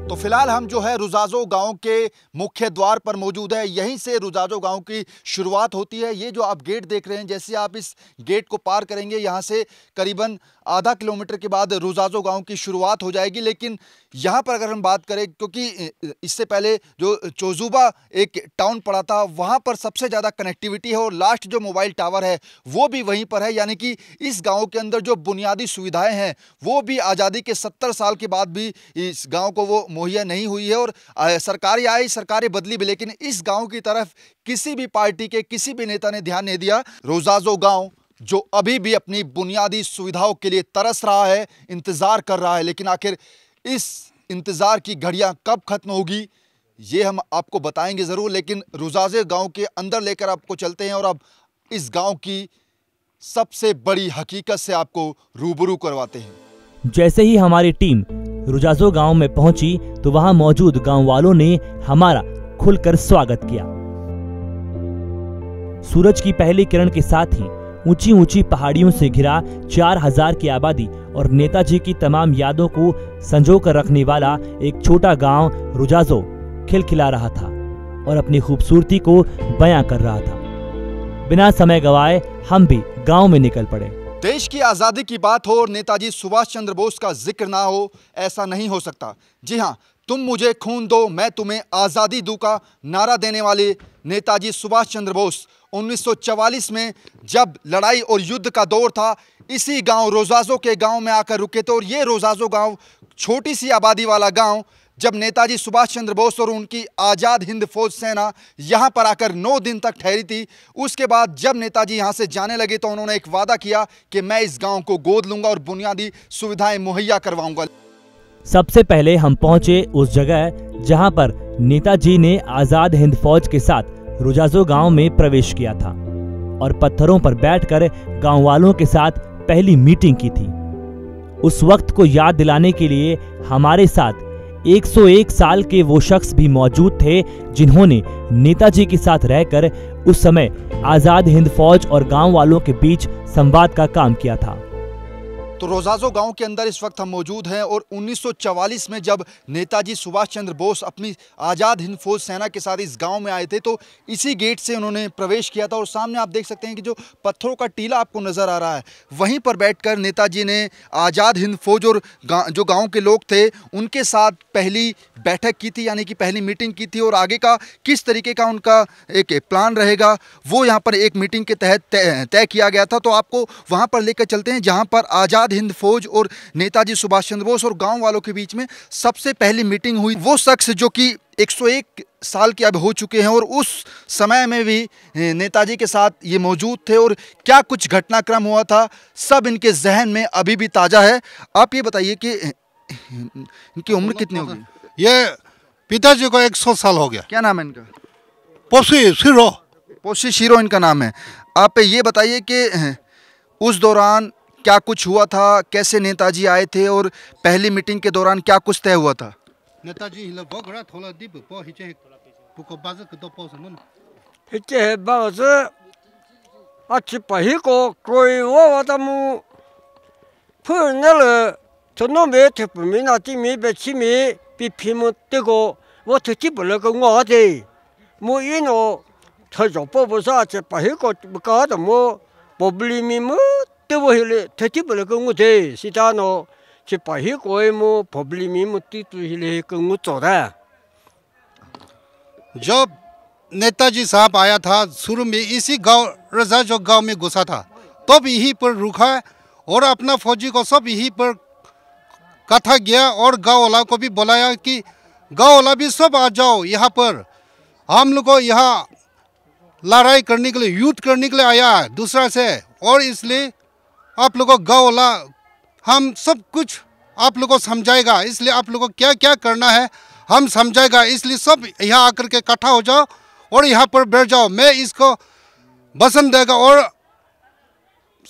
[SPEAKER 2] तो फिलहाल हम जो है रुजाजो गांव के मुख्य द्वार पर मौजूद है। यहीं से रुजाजो गांव की शुरुआत होती है। ये जो आप गेट देख रहे हैं, जैसे आप इस गेट को पार करेंगे यहाँ से करीबन आधा किलोमीटर के बाद रुजाजो गांव की शुरुआत हो जाएगी। लेकिन यहाँ पर अगर हम बात करें, क्योंकि इससे पहले जो चोजुबा एक टाउन पड़ा था वहाँ पर सबसे ज़्यादा कनेक्टिविटी है और लास्ट जो मोबाइल टावर है वो भी वहीं पर है। यानी कि इस गाँव के अंदर जो बुनियादी सुविधाएँ हैं वो भी आज़ादी के 70 साल के बाद भी इस गाँव को वो मुहैया नहीं हुई है। और सरकारें आई, सरकारें बदली भी, लेकिन इस गांव की तरफ किसी भी पार्टी के किसी भी नेता ने ध्यान नहीं दिया। रुजाजो गांव जो अभी भी अपनी बुनियादी सुविधाओं के लिए तरस रहा है, इंतजार कर रहा है, लेकिन आखिर इस इंतजार की घड़ियां कब खत्म होगी ये हम आपको बताएंगे ज़रूर। लेकिन रुजाजो गांव के अंदर लेकर आपको चलते हैं और अब इस गांव की सबसे बड़ी हकीकत से आपको रूबरू करवाते हैं।
[SPEAKER 1] जैसे ही हमारी टीम रुजाजो गांव में पहुंची तो वहां मौजूद गांव वालों ने हमारा खुलकर स्वागत किया। सूरज की पहली किरण के साथ ही ऊंची ऊंची पहाड़ियों से घिरा 4000 की आबादी और नेताजी की तमाम यादों को संजो कर रखने वाला एक छोटा गांव रुजाजो खिलखिला रहा था और अपनी खूबसूरती को बयां कर रहा था। बिना समय गवाए हम भी गांव में निकल पड़े।
[SPEAKER 2] देश की आज़ादी की बात हो और नेताजी सुभाष चंद्र बोस का जिक्र ना हो, ऐसा नहीं हो सकता। जी हाँ, तुम मुझे खून दो मैं तुम्हें आज़ादी दूं का नारा देने वाले नेताजी सुभाष चंद्र बोस 1944 में जब लड़ाई और युद्ध का दौर था, इसी गांव रुजाजो के गांव में आकर रुके थे। और ये रुजाजो गांव छोटी सी आबादी वाला गांव, जब नेताजी सुभाष चंद्र बोस और उनकी आज़ाद हिंद फौज सेना यहाँ पर आकर 9 दिन तक ठहरी थी, उसके बाद जब नेताजी यहाँ से जाने लगे तो उन्होंने एक वादा किया कि मैं इस गांव को गोद लूंगा और बुनियादी सुविधाएं मुहैया करवाऊंगा।
[SPEAKER 1] सबसे पहले हम पहुंचे उस जगह जहां पर नेताजी ने आज़ाद हिंद फौज के साथ रुजाजो गांव में प्रवेश किया था। और पत्थरों पर बैठकर गांव वालों के साथ पहली मीटिंग की थी। उस वक्त को याद दिलाने के लिए हमारे साथ 101 साल के वो शख्स भी मौजूद थे जिन्होंने नेताजी के साथ रहकर उस समय आजाद हिंद फौज और गांव वालों के बीच संवाद का काम किया था।
[SPEAKER 2] तो रोजाजो गांव के अंदर इस वक्त हम मौजूद हैं और 1944 में जब नेताजी सुभाष चंद्र बोस अपनी आज़ाद हिंद फौज सेना के साथ इस गांव में आए थे तो इसी गेट से उन्होंने प्रवेश किया था। और सामने आप देख सकते हैं कि जो पत्थरों का टीला आपको नज़र आ रहा है, वहीं पर बैठकर नेताजी ने आज़ाद हिंद फौज और जो गाँव के लोग थे उनके साथ पहली बैठक की थी, यानी कि पहली मीटिंग की थी। और आगे का किस तरीके का उनका एक प्लान रहेगा वो यहाँ पर एक मीटिंग के तहत तय किया गया था। तो आपको वहाँ पर लेकर चलते हैं जहाँ पर आज़ाद हिंद फौज और नेताजी सुभाष चंद्र बोस और गांव वालों के बीच में सबसे पहली मीटिंग हुई। वो शख्स जो कि 101 साल के अब हो चुके हैं और उस समय में भी नेताजी के साथ ये मौजूद थे और क्या कुछ घटनाक्रम हुआ था सब इनके जहन में अभी भी ताज़ा है। आप ये बताइए कि इनकी उम्र कितनी होगी?
[SPEAKER 5] ये पिताजी को 100 साल हो गया।
[SPEAKER 2] क्या नाम है इनका?
[SPEAKER 5] पोसी
[SPEAKER 2] शिरो इनका नाम है। आप ये बताइए कि उस दौरान क्या कुछ हुआ था, कैसे नेताजी आए थे और पहली मीटिंग के दौरान क्या कुछ तय हुआ था?
[SPEAKER 5] नेताजी
[SPEAKER 6] वो हिले थेती बोले कंगु थे सीतानो चिपाही कोई मो पब्लिमी मुत्ती तू हिले कंगु चोरा।
[SPEAKER 5] जब नेताजी साहब आया था शुरू में इसी गांव रजा जो गांव में घुसा था तब यहीं पर रुका और अपना फौजी को सब यहीं पर कथा गया और गांव वाला को भी बुलाया कि गांव वाला भी सब आ जाओ यहाँ पर, हम लोग को यहाँ लड़ाई करने के लिए युद्ध करने के लिए आया है दूसरा से, और इसलिए आप लोगों को गाँव वाला हम सब कुछ आप लोगों को समझाएगा, इसलिए आप लोगों को क्या क्या करना है हम समझाएगा, इसलिए सब यहाँ आकर के इकट्ठा हो जाओ और यहाँ पर बैठ जाओ, मैं इसको बसन देगा और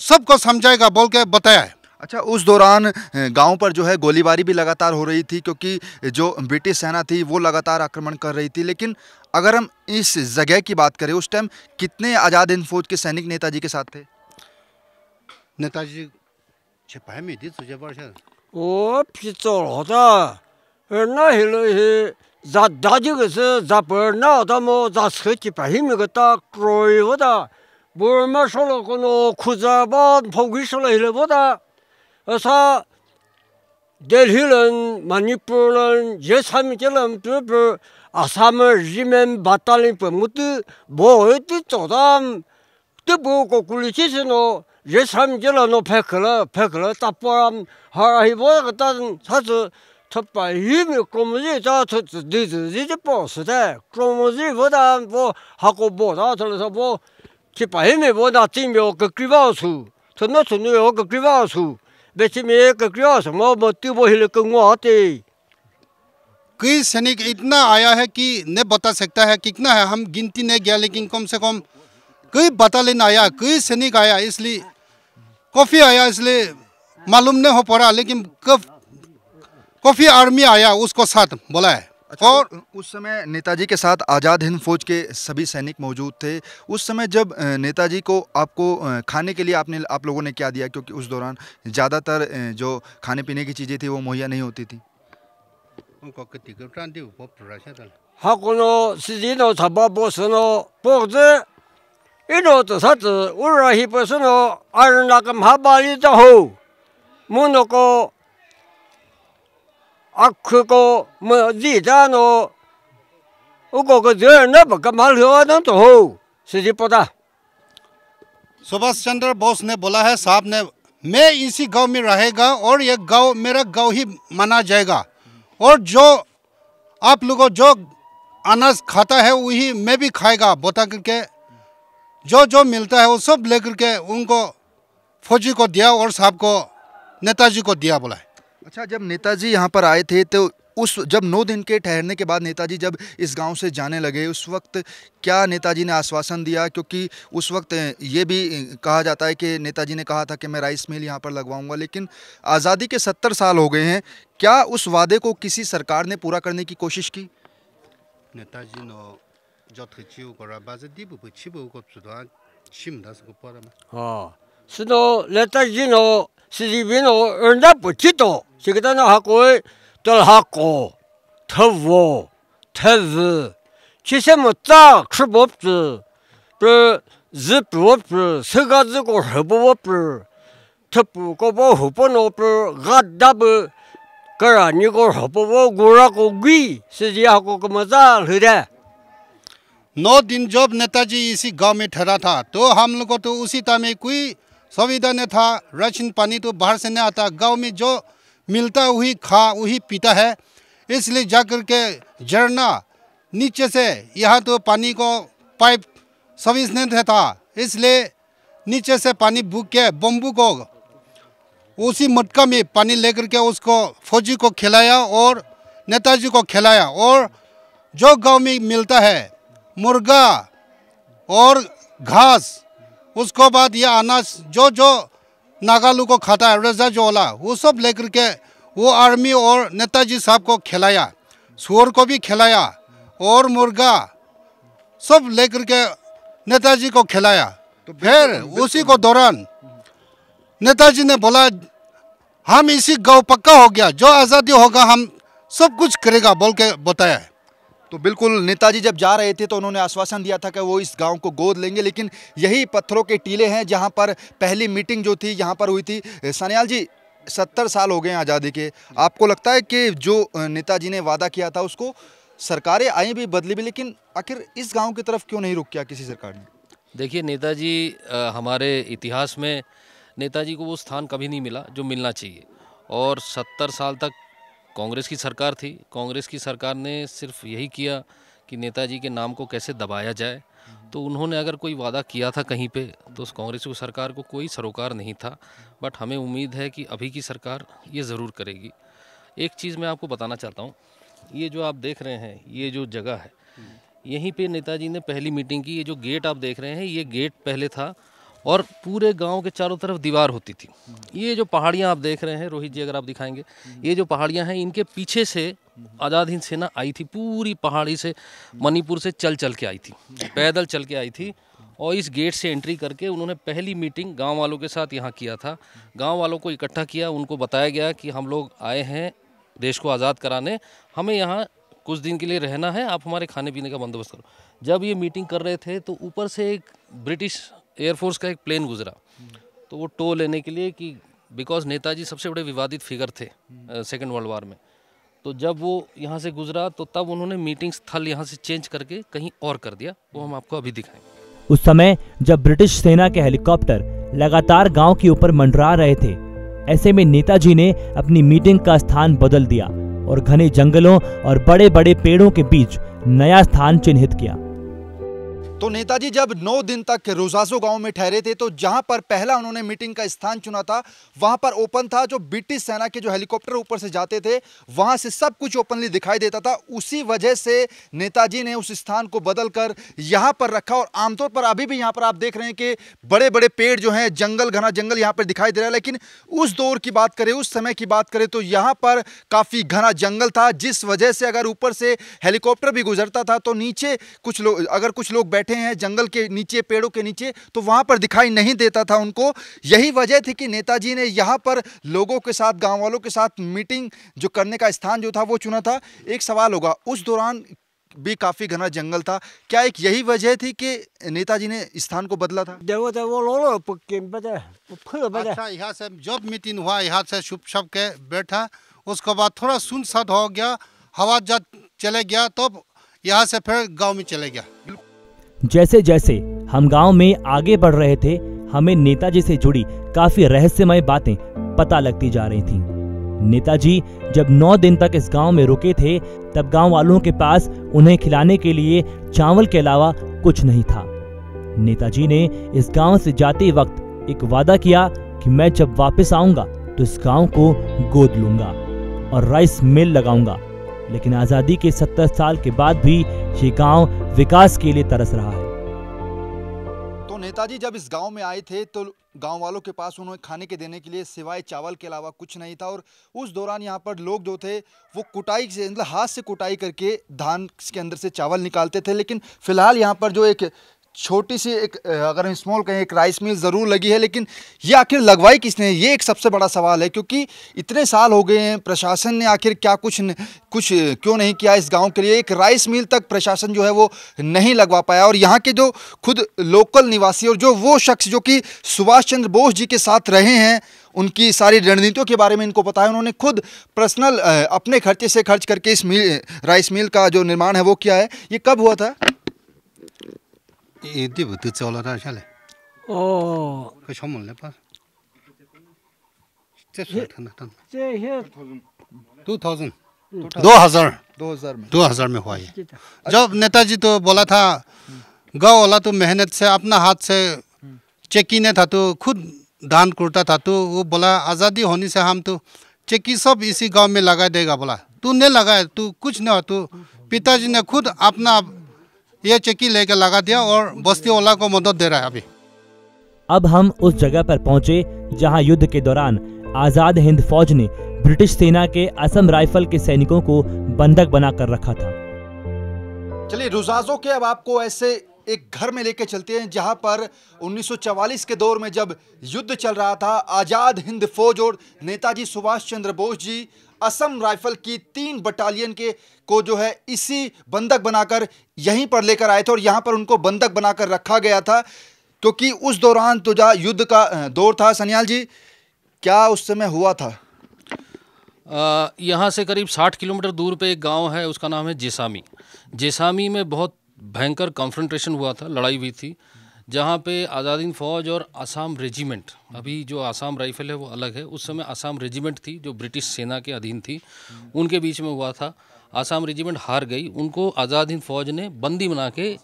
[SPEAKER 5] सबको समझाएगा बोल के बताया है।
[SPEAKER 2] अच्छा, उस दौरान गांव पर जो है गोलीबारी भी लगातार हो रही थी क्योंकि जो ब्रिटिश सेना थी वो लगातार आक्रमण कर रही थी। लेकिन अगर हम इस जगह की बात करें उस टाइम कितने आज़ाद हिंद फौज के सैनिक नेताजी के साथ थे?
[SPEAKER 5] नेताजी
[SPEAKER 6] ओ पिछोड़ा ना हिलो हे जा दाजी के से जा पर ना था मो जा सच्ची पाही में गता क्रोई होता बुर्मा सोलो को नो खुजा बाद फोगी सोलो हिले होता ऐसा दिल्लीलन मणिपुरलन ये सामी चलन पर आसाम रिमेन बातालिन पर मुद्दे बहुत चौदाम तब को कुलिची से नो ये सामी चलन नो फेंकला तापराम हर वो गता साथ थप्पाही में क्रोमोजी जा तो दिज बॉस है क्रोमोजी वो दा वो हाको बोला तो वो चिपाही में वो नाती में वो कक्रिवासु तो ना सुनो वो कक्रिवासु बेची में कक्रिवासु मोती वो हिले कंगो आते।
[SPEAKER 5] कई सैनिक इतना आया है कि नहीं बता सकता है कितना है, हम गिनती नहीं गया, लेकिन कम से कम कई बटालियन आया, कई सैनिक आया, इसलिए काफ़ी आया, इसलिए मालूम नहीं हो पा रहा, लेकिन काफ़ी आर्मी आया उसको साथ बोला है।
[SPEAKER 2] अच्छा, और उस समय नेताजी के साथ आज़ाद हिंद फौज के सभी सैनिक मौजूद थे। उस समय जब नेताजी को आपको खाने के लिए आप लोगों ने क्या दिया, क्योंकि उस दौरान ज़्यादातर जो खाने पीने की चीज़ें थी वो मुहैया नहीं होती थी?
[SPEAKER 6] हाकोनो सीजीनो थाबा बोसनो पोगजे इनो तो सच उराही पसनो आरना कम हाबाली तो हो मुनो को आँख को मजीदानो उको को जो न बकमाल हुआ न तो हो सीधी पता।
[SPEAKER 5] सुभाष चंद्र बोस ने बोला है साहब ने, मैं इसी गांव में रहेगा और ये गांव मेरा गांव ही माना जाएगा, और जो आप लोगों जो अनाज खाता है वही मैं भी खाएगा बता करके जो जो मिलता है वो सब लेकर के उनको फौजी को दिया और साहब को नेताजी को दिया बोला है।
[SPEAKER 2] अच्छा, जब नेताजी यहाँ पर आए थे तो उस जब 9 दिन के ठहरने के बाद नेताजी जब इस गांव से जाने लगे, उस वक्त क्या नेताजी ने आश्वासन दिया? क्योंकि उस वक्त ये भी कहा जाता है कि नेताजी ने कहा था कि मैं राइस मिल यहाँ पर लगवाऊंगा, लेकिन आज़ादी के 70 साल हो गए हैं, क्या उस वादे को किसी सरकार ने पूरा करने की कोशिश की?
[SPEAKER 5] नेताजी नो जथचिउ करा बाजे दिबु छिबु को सुदा शिमदास को परमा
[SPEAKER 6] 아, 스노 레타지노 시지비노 얼나 붙지도 시기다나 하고 떨하고 터워 터즈 치세모짜 크법즈 그 즈법즈 서가지고 허법즈 터부고보 허보노브 가다브 그라니고 허보고 구라고 기 시지하고 그마자 흐래
[SPEAKER 5] 9 दिन जब नेताजी इसी गांव में ठहरा था तो हम लोग को तो उसी टाइम में कोई सुविधा नहीं था, राशन पानी तो बाहर से नहीं आता, गांव में जो मिलता वही खा वही पीता है। इसलिए जाकर के झरना नीचे से यहाँ तो पानी को पाइप सर्विस नहीं था, इसलिए नीचे से पानी भूख के बम्बू को उसी मटका में पानी लेकर के उसको फौजी को खिलाया और नेताजी को खिलाया। और जो गांव में मिलता है मुर्गा और घास, उसको बाद यह अनाज जो जो नागालू को खाता है रजा जो वाला, वो सब लेकर के वो आर्मी और नेताजी साहब को खिलाया, सुअर को भी खिलाया और मुर्गा सब लेकर के नेताजी को खिलाया। तो फिर उसी को दौरान नेताजी ने बोला हम इसी गांव पक्का हो गया, जो आज़ादी होगा हम सब कुछ करेगा बोल के बताया।
[SPEAKER 2] तो बिल्कुल नेताजी जब जा रहे थे तो उन्होंने आश्वासन दिया था कि वो इस गांव को गोद लेंगे, लेकिन यही पत्थरों के टीले हैं जहां पर पहली मीटिंग जो थी यहाँ पर हुई थी। सान्याल जी, 70 साल हो गए हैं आज़ादी के, आपको लगता है कि जो नेताजी ने वादा किया था उसको सरकारें आई भी बदली भी, लेकिन आखिर इस गाँव की तरफ क्यों नहीं रुक किया किसी सरकार ने?
[SPEAKER 4] देखिए, नेताजी हमारे इतिहास में नेताजी को वो स्थान कभी नहीं मिला जो मिलना चाहिए। और 70 साल तक कांग्रेस की सरकार थी, कांग्रेस की सरकार ने सिर्फ यही किया कि नेताजी के नाम को कैसे दबाया जाए। तो उन्होंने अगर कोई वादा किया था कहीं पे तो उस कांग्रेस की सरकार को कोई सरोकार नहीं था। बट हमें उम्मीद है कि अभी की सरकार ये ज़रूर करेगी। एक चीज़ मैं आपको बताना चाहता हूँ, ये जो आप देख रहे हैं ये जो जगह है, यहीं पे नेताजी ने पहली मीटिंग की। ये जो गेट आप देख रहे हैं ये गेट पहले था और पूरे गांव के चारों तरफ दीवार होती थी। ये जो पहाड़ियां आप देख रहे हैं, रोहित जी अगर आप दिखाएंगे, ये जो पहाड़ियां हैं इनके पीछे से आज़ाद हिंद सेना आई थी, पूरी पहाड़ी से मणिपुर से चल चल के आई थी, पैदल चल के आई थी। और इस गेट से एंट्री करके उन्होंने पहली मीटिंग गांव वालों के साथ यहाँ किया था। गांव वालों को इकट्ठा किया, उनको बताया गया कि हम लोग आए हैं देश को आज़ाद कराने, हमें यहाँ कुछ दिन के लिए रहना है, आप हमारे खाने पीने का बंदोबस्त करो। जब ये मीटिंग कर रहे थे तो ऊपर से एक ब्रिटिश एयरफोर्स का एक प्लेन गुजरा, तो वो टो लेने के लिए कि बिकॉज नेताजी सबसे बड़े विवादित फिगर थे सेकेंड वर्ल्ड वार में। तो जब वो यहाँ से गुजरा तो तब उन्होंने मीटिंग स्थल यहाँ से चेंज करके कहीं और कर दिया, वो हम आपको अभी दिखाएंगे।
[SPEAKER 1] उस समय जब ब्रिटिश सेना के हेलीकॉप्टर लगातार गांव के ऊपर मंडरा रहे थे, ऐसे में नेताजी ने अपनी मीटिंग का स्थान बदल दिया और घने जंगलों और बड़े बड़े पेड़ों के बीच नया स्थान चिन्हित किया।
[SPEAKER 2] तो नेताजी जब 9 दिन तक रोजासो गांव में ठहरे थे तो जहां पर पहला उन्होंने मीटिंग का स्थान चुना था वहां पर ओपन था। जो ब्रिटिश सेना के जो हेलीकॉप्टर ऊपर से जाते थे वहां से सब कुछ ओपनली दिखाई देता था। उसी वजह से नेताजी ने उस स्थान को बदलकर यहां पर रखा। और आमतौर पर अभी भी यहां पर आप देख रहे हैं कि बड़े बड़े पेड़ जो हैं, जंगल, घना जंगल यहां पर दिखाई दे रहा है। लेकिन उस दौर की बात करें, उस समय की बात करें तो यहां पर काफी घना जंगल था, जिस वजह से अगर ऊपर से हेलीकॉप्टर भी गुजरता था तो नीचे कुछ लोग, अगर कुछ लोग बैठे हैं जंगल के नीचे, पेड़ों के नीचे, तो वहां पर दिखाई नहीं देता था उनको। यही वजह थी कि नेताजी ने यहां पर लोगों के साथ, गांव वालों के साथ मीटिंग जो करने का स्थान जो था वो चुना था। एक सवाल होगा, उस दौरान भी काफी घना जंगल था, क्या एक यही वजह थी कि नेताजी ने स्थान को बदला था?
[SPEAKER 5] अच्छा, यहाँ से जब मीटिंग हुआ यहाँ से छुप छुप के बैठा, उसके बाद थोड़ा सुनसान हो गया, हवा जब चले गया तो यहाँ से फिर गांव में चले गया।
[SPEAKER 1] जैसे जैसे हम गांव में आगे बढ़ रहे थे, हमें नेताजी से जुड़ी काफी रहस्यमय बातें पता लगती जा रही थीं। नेताजी जब 9 दिन तक इस गांव में रुके थे तब गांव वालों के पास उन्हें खिलाने के लिए चावल के अलावा कुछ नहीं था। नेताजी ने इस गांव से जाते वक्त एक वादा किया कि मैं जब वापस आऊंगा तो इस गांव को गोद लूंगा और राइस मिल लगाऊंगा लेकिन आजादी के 70 साल के बाद भी ये गांव विकास के लिए तरस रहा है।
[SPEAKER 2] तो नेताजी जब इस गांव में आए थे तो गांव वालों के पास उन्हें खाने के देने के लिए सिवाय चावल के अलावा कुछ नहीं था, और उस दौरान यहाँ पर लोग जो थे वो कुटाई से, मतलब हाथ से कुटाई करके धान के अंदर से चावल निकालते थे। लेकिन फिलहाल यहाँ पर जो एक छोटी सी एक, अगर हम स्मॉल कहें, एक राइस मिल ज़रूर लगी है, लेकिन ये आखिर लगवाई किसने, ये एक सबसे बड़ा सवाल है। क्योंकि इतने साल हो गए हैं, प्रशासन ने आखिर क्या कुछ क्यों नहीं किया इस गांव के लिए। एक राइस मिल तक प्रशासन जो है वो नहीं लगवा पाया। और यहाँ के जो खुद लोकल निवासी और जो वो शख्स जो कि सुभाष चंद्र बोस जी के साथ रहे हैं, उनकी सारी रणनीतियों के बारे में इनको पता है। उन्होंने खुद पर्सनल अपने खर्चे से खर्च करके इस राइस मिल का जो निर्माण है वो किया है। ये कब हुआ था?
[SPEAKER 5] ये तो चला था चले cái số một लेपा 2000 में हुआ है। जब नेताजी तो बोला था गाँव वाला तो मेहनत से अपना हाथ से चक्की ने था तो खुद धान कुटता था, तो वो बोला आज़ादी होने से हम तो चक्की सब इसी गांव में लगा देगा। बोला तू नहीं लगाए, तू कुछ नहीं हो। तो पिताजी ने खुद अपना ये चक्की लेकर लगा दिया और बस्ती वाला को मदद दे रहा है अभी।
[SPEAKER 1] अब हम उस जगह पर पहुंचे जहां युद्ध के दौरान आजाद हिंद फौज ने ब्रिटिश सेना के असम राइफल के सैनिकों को बंधक बनाकर रखा था।
[SPEAKER 2] चलिए रुजाजो के अब आपको ऐसे एक घर में लेके चलते हैं जहां पर 1944 के दौर में जब युद्ध चल रहा था, आजाद हिंद फौज और नेताजी सुभाष चंद्र बोस जी असम राइफल की 3 बटालियन को जो है इसी बंधक बनाकर यहीं पर लेकर आए थे। और यहाँ पर उनको बंधक बनाकर रखा गया था क्योंकि उस दौरान तो जहाँ युद्ध का दौर था। सन्याल जी, क्या उस समय हुआ था?
[SPEAKER 4] यहाँ से करीब 60 किलोमीटर दूर पे एक गांव है, उसका नाम है जेसामी। जेसामी में बहुत भयंकर कॉन्फ्रंटेशन हुआ था, लड़ाई हुई थी, जहाँ पे आज़ाद हिंद फौज और आसाम रेजिमेंट, अभी जो आसाम राइफल है वो अलग है, उस समय आसाम रेजिमेंट थी जो ब्रिटिश सेना के अधीन थी, उनके बीच में हुआ था। आसाम रेजिमेंट हार गई, उनको आज़ाद हिंद फौज ने बंदी बना के